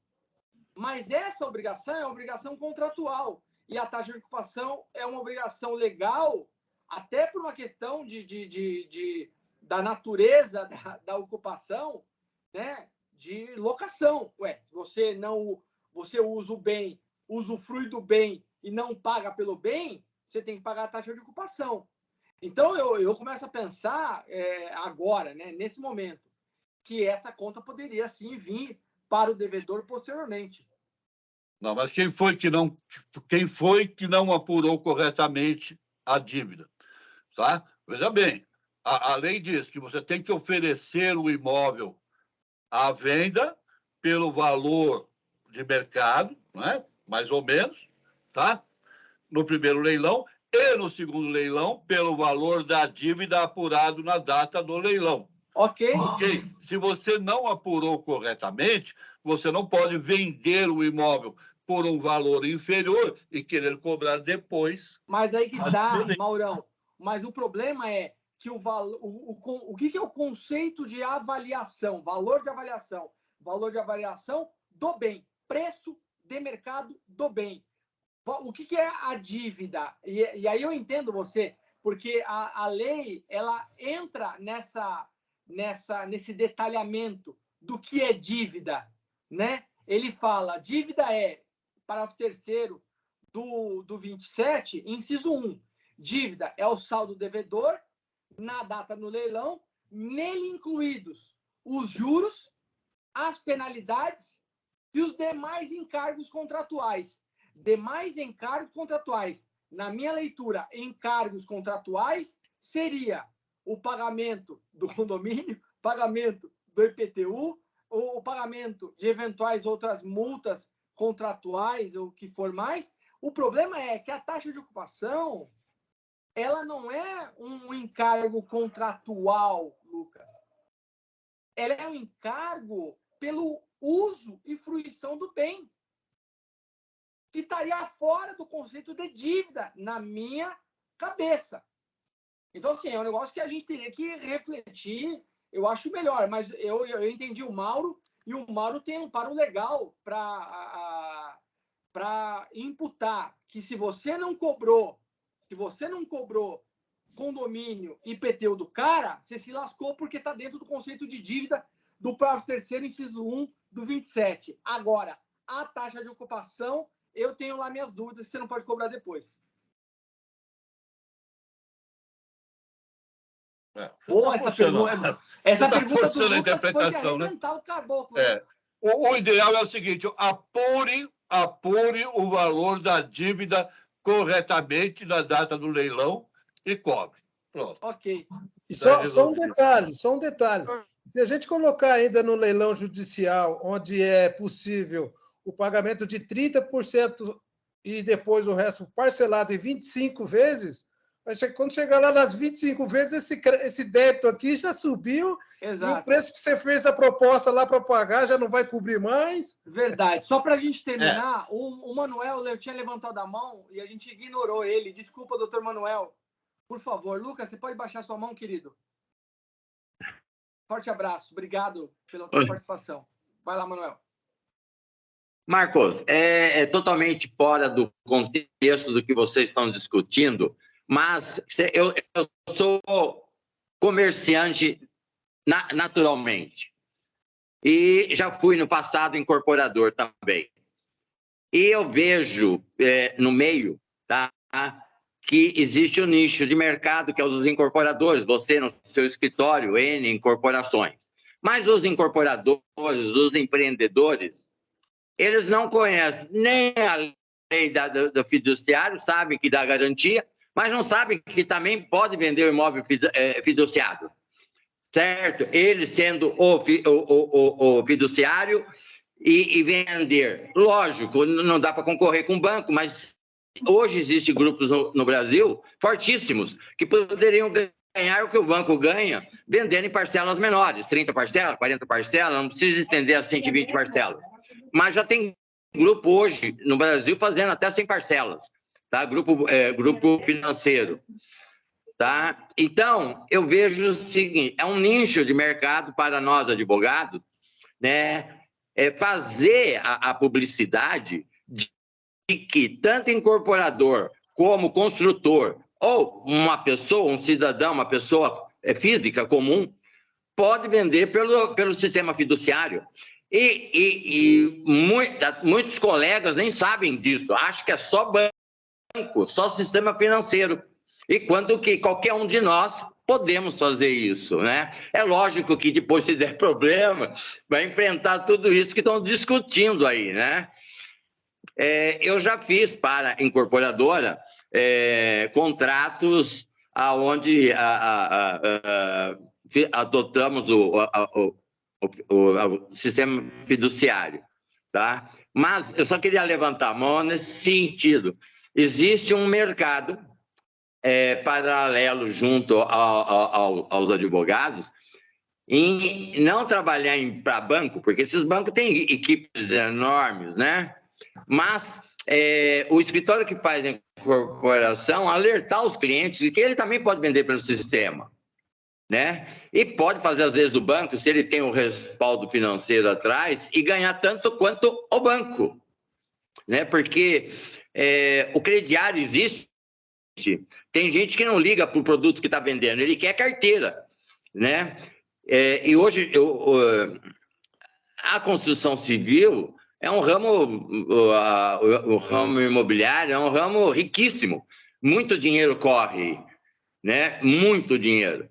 Mas essa obrigação é uma obrigação contratual. E a taxa de ocupação é uma obrigação legal, até por uma questão da natureza da ocupação, né? De locação. Você usa o bem, usufrui do bem e não paga pelo bem, você tem que pagar a taxa de ocupação. Então, eu começo a pensar agora, né, nesse momento, que essa conta poderia, sim, vir para o devedor posteriormente. Não, mas quem foi que não apurou corretamente a dívida? Tá? Veja bem, a lei diz que você tem que oferecer o imóvel à venda pelo valor de mercado, não é? Mais ou menos, tá? No primeiro leilão, e no segundo leilão, pelo valor da dívida apurado na data do leilão. Ok. Se você não apurou corretamente, você não pode vender o imóvel por um valor inferior e querer cobrar depois. Mas aí que dá, Maurão. Mas o problema é que o que é o conceito de avaliação? Valor de avaliação. Valor de avaliação do bem. Preço de mercado do bem. O que é a dívida? E aí eu entendo você, porque a lei ela entra nesse detalhamento do que é dívida, né? Ele fala, dívida é, parágrafo 3º do 27, inciso 1, dívida é o saldo devedor na data no leilão, nele incluídos os juros, as penalidades e os demais encargos contratuais. Demais encargos contratuais. Na minha leitura, encargos contratuais seria o pagamento do condomínio, pagamento do IPTU, o pagamento de eventuais outras multas contratuais ou o que for mais. O problema é que a taxa de ocupação ela não é um encargo contratual, Lucas. Ela é um encargo pelo uso e fruição do bem, que estaria fora do conceito de dívida, na minha cabeça. Então, assim, é um negócio que a gente teria que refletir, eu acho melhor, mas eu entendi o Mauro, e o Mauro tem um amparo legal para imputar que se você não cobrou condomínio IPTU do cara, você se lascou porque está dentro do conceito de dívida do parágrafo 3º, inciso 1 do 27. Agora, a taxa de ocupação, eu tenho lá minhas dúvidas, você não pode cobrar depois. Boa essa pergunta. Essa pergunta do Lucas foi de arrebentar o caboclo. Né? O ideal é o seguinte, apure o valor da dívida corretamente na data do leilão e cobre. Pronto. Ok. E só um detalhe. Se a gente colocar ainda no leilão judicial, onde é possível o pagamento de 30% e depois o resto parcelado em 25 vezes, quando chegar lá nas 25 vezes, esse débito aqui já subiu. Exato. E o preço que você fez a proposta lá para pagar já não vai cobrir mais. Verdade. Só para a gente terminar, o Manuel, eu tinha levantado a mão e a gente ignorou ele. Desculpa, doutor Manuel. Por favor, Lucas, você pode baixar sua mão, querido? Forte abraço. Obrigado pela tua participação. Vai lá, Manuel. Marcos, é totalmente fora do contexto do que vocês estão discutindo, mas eu sou comerciante naturalmente e já fui no passado incorporador também. E eu vejo no meio, tá, que existe um nicho de mercado que é os incorporadores, você no seu escritório, N incorporações. Mas os incorporadores, os empreendedores, eles não conhecem nem a lei do fiduciário, sabem que dá garantia, mas não sabem que também pode vender o imóvel fiduciado, certo? Ele sendo o fiduciário e vender. Lógico, não dá para concorrer com o banco, mas hoje existem grupos no Brasil fortíssimos que poderiam ganhar o que o banco ganha vendendo em parcelas menores, 30 parcelas, 40 parcelas, não precisa estender a 120 parcelas. Mas já tem grupo hoje no Brasil fazendo até 100 parcelas, tá? Grupo financeiro. Tá? Então, eu vejo o seguinte, é um nicho de mercado para nós advogados, né? Fazer a publicidade de que tanto incorporador como construtor, ou uma pessoa, um cidadão, uma pessoa física comum, pode vender pelo sistema fiduciário. E muitos colegas nem sabem disso, acham que é só banco, só sistema financeiro. E quando que qualquer um de nós podemos fazer isso, né? É lógico que depois, se der problema, vai enfrentar tudo isso que estão discutindo aí, né? Eu já fiz para incorporadora contratos onde adotamos o sistema fiduciário, tá? Mas eu só queria levantar a mão nesse sentido. Existe um mercado paralelo junto aos advogados, em não trabalhar para banco, porque esses bancos têm equipes enormes, né? Mas o escritório que faz a incorporação alertar os clientes de que ele também pode vender pelo sistema, né? E pode fazer, às vezes, do banco, se ele tem o respaldo financeiro atrás, e ganhar tanto quanto o banco, né? Porque o crediário existe. Tem gente que não liga para o produto que está vendendo, ele quer carteira, né? E hoje a construção civil é um ramo, o ramo imobiliário é um ramo riquíssimo, muito dinheiro corre, né? Muito dinheiro.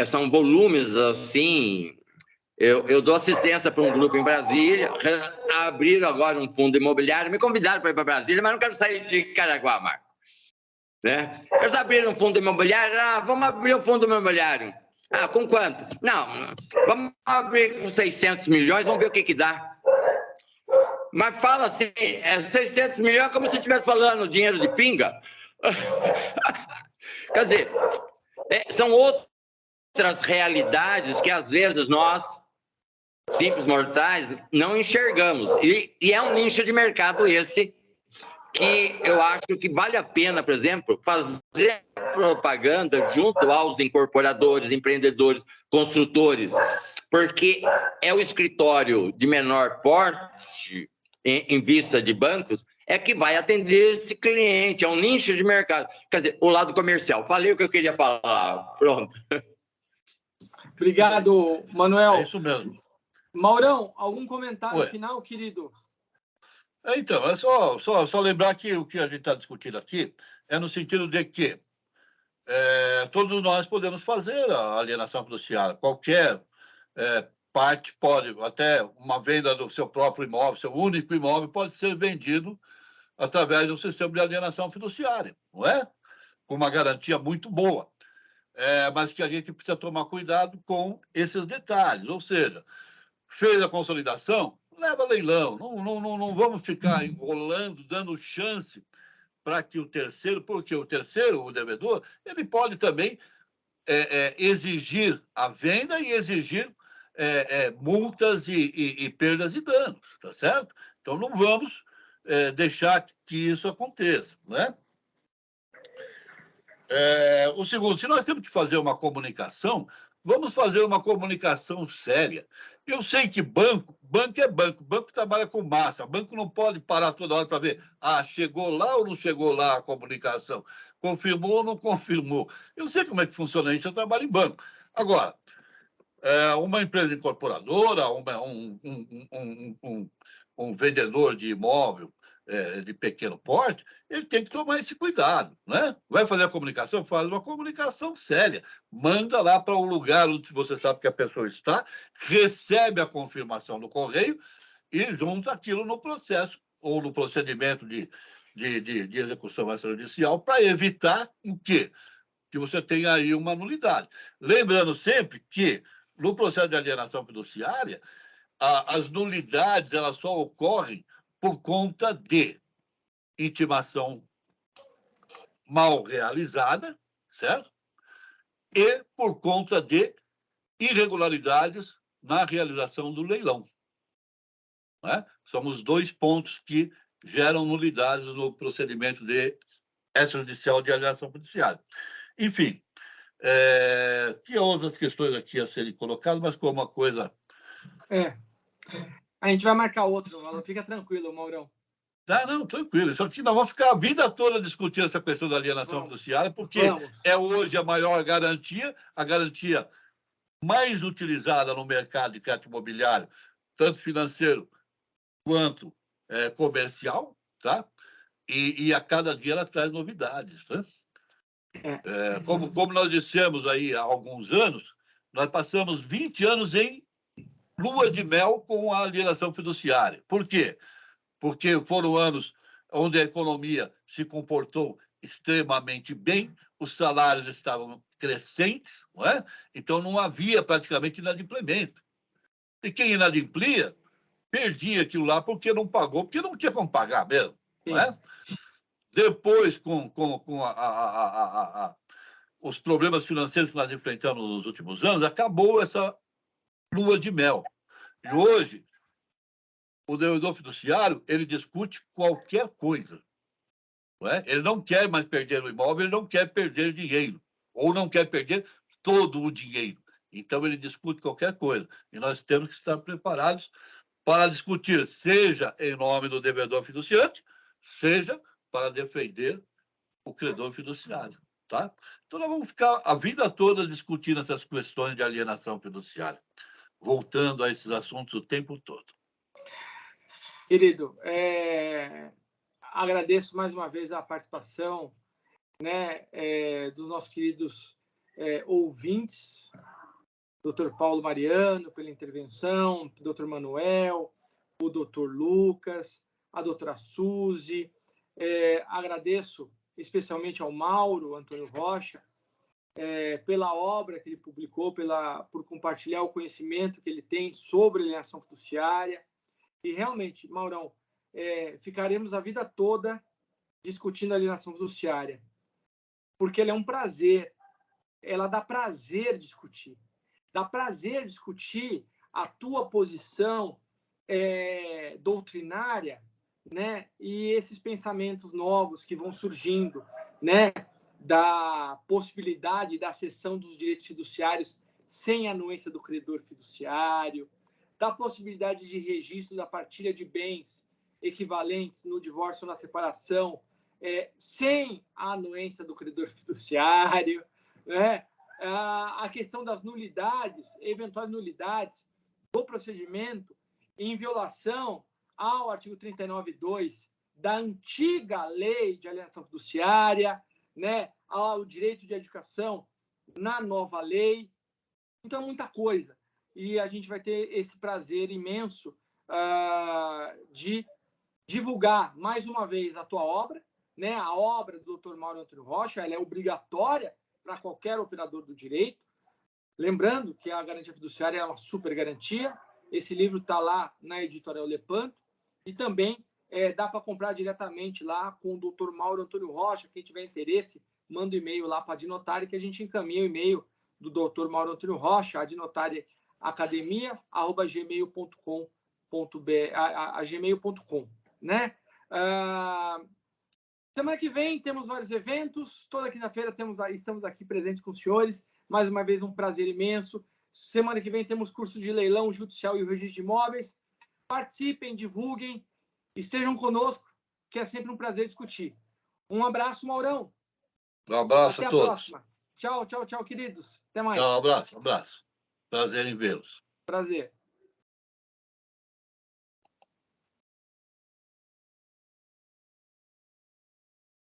São volumes assim. Eu dou assistência para um grupo em Brasília, abriram agora um fundo imobiliário, me convidaram para ir para Brasília, mas não quero sair de Caraguá, Marco. Né? Eles abriram um fundo imobiliário, vamos abrir um fundo imobiliário. Com quanto? Não, vamos abrir com 600 milhões, vamos ver o que dá. Mas fala assim, 600 milhões como se estivesse falando dinheiro de pinga. Quer dizer, são outras realidades que às vezes nós, simples mortais, não enxergamos. E é um nicho de mercado esse, que eu acho que vale a pena, por exemplo, fazer propaganda junto aos incorporadores, empreendedores, construtores, porque é o escritório de menor porte, em vista de bancos, que vai atender esse cliente, é um nicho de mercado. Quer dizer, o lado comercial. Falei o que eu queria falar. Pronto. Obrigado, Manuel. É isso mesmo. Maurão, algum comentário final, querido? Então, é só lembrar que o que a gente está discutindo aqui é no sentido de que todos nós podemos fazer a alienação fiduciária. Qualquer parte pode, até uma venda do seu próprio imóvel, seu único imóvel, pode ser vendido através do sistema de alienação fiduciária, não é? Com uma garantia muito boa. Mas que a gente precisa tomar cuidado com esses detalhes. Ou seja, fez a consolidação, leva leilão. Não vamos ficar enrolando, dando chance para que o terceiro, porque o terceiro, o devedor, ele pode também exigir a venda e exigir multas e perdas e danos, tá certo? Então, não vamos deixar que isso aconteça, né? O segundo, se nós temos que fazer uma comunicação, vamos fazer uma comunicação séria. Eu sei que banco é banco, banco trabalha com massa, banco não pode parar toda hora para ver, chegou lá ou não chegou lá a comunicação, confirmou ou não confirmou. Eu sei como é que funciona isso, eu trabalho em banco. Agora, uma empresa incorporadora, um vendedor de imóvel de pequeno porte, ele tem que tomar esse cuidado, né? Vai fazer a comunicação? Faz uma comunicação séria. Manda lá para o lugar onde você sabe que a pessoa está, recebe a confirmação no correio e junta aquilo no processo ou no procedimento de execução extrajudicial para evitar o quê? Que você tenha aí uma nulidade. Lembrando sempre que, no processo de alienação fiduciária, as nulidades elas só ocorrem por conta de intimação mal realizada, certo? E por conta de irregularidades na realização do leilão. Né? São os 2 pontos que geram nulidades no procedimento extrajudicial de alienação fiduciária. Enfim, tinha outras questões aqui a serem colocadas, mas como uma coisa... A gente vai marcar outro, fica tranquilo, Maurão. Tá, não, tranquilo. Só que nós vamos ficar a vida toda discutindo essa questão da alienação fiduciária, porque é hoje a maior garantia, a garantia mais utilizada no mercado de crédito imobiliário, tanto financeiro quanto comercial, tá? E a cada dia ela traz novidades, tá? Como nós dissemos aí há alguns anos, nós passamos 20 anos em lua de mel com a alienação fiduciária. Por quê? Porque foram anos onde a economia se comportou extremamente bem, os salários estavam crescentes, não é? Então não havia praticamente inadimplemento. E quem inadimplia perdia aquilo lá porque não pagou, porque não tinha como pagar mesmo, não é? Depois, com os problemas financeiros que nós enfrentamos nos últimos anos, acabou essa lua de mel. E hoje, o devedor fiduciário, ele discute qualquer coisa. Não é? Ele não quer mais perder o imóvel, ele não quer perder dinheiro, ou não quer perder todo o dinheiro. Então, ele discute qualquer coisa. E nós temos que estar preparados para discutir, seja em nome do devedor fiduciante, seja para defender o credor fiduciário. Tá? Então, nós vamos ficar a vida toda discutindo essas questões de alienação fiduciária, voltando a esses assuntos o tempo todo. Querido, agradeço mais uma vez a participação, né, dos nossos queridos ouvintes, Dr. Paulo Mariano, pela intervenção, Dr. Manuel, o Dr. Lucas, a doutora Suzy. Agradeço especialmente ao Mauro Antônio Rocha, pela obra que ele publicou, por compartilhar o conhecimento que ele tem sobre alienação fiduciária. E realmente, Maurão, ficaremos a vida toda discutindo a alienação fiduciária, porque ela é um prazer, ela dá prazer discutir. Dá prazer discutir a tua posição doutrinária, né? E esses pensamentos novos que vão surgindo, né? Da possibilidade da cessão dos direitos fiduciários sem anuência do credor fiduciário, da possibilidade de registro da partilha de bens equivalentes no divórcio ou na separação sem a anuência do credor fiduciário, né? A questão das nulidades, eventuais nulidades do procedimento em violação ao artigo 39.2 da antiga lei de alienação fiduciária, né, ao direito de educação na nova lei. Então, muita coisa. E a gente vai ter esse prazer imenso de divulgar, mais uma vez, a tua obra, né, a obra do Dr. Mauro Antônio Rocha. Ela é obrigatória para qualquer operador do direito. Lembrando que a garantia fiduciária é uma super garantia. Esse livro está lá na Editorial Lepanto. E também dá para comprar diretamente lá com o Dr. Mauro Antônio Rocha. Quem tiver interesse, manda um e-mail lá para a Adnotária, que a gente encaminha o e-mail do Dr. Mauro Antônio Rocha, adnotariaacademia@gmail.com, né? Semana que vem temos vários eventos. Toda quinta-feira estamos aqui presentes com os senhores. Mais uma vez, um prazer imenso. Semana que vem temos curso de leilão judicial e o registro de imóveis. Participem, divulguem, estejam conosco, que é sempre um prazer discutir. Um abraço, Maurão. Um abraço a todos. Próxima. Tchau, tchau, tchau, queridos. Até mais. Tchau, abraço. Prazer em vê-los. Prazer.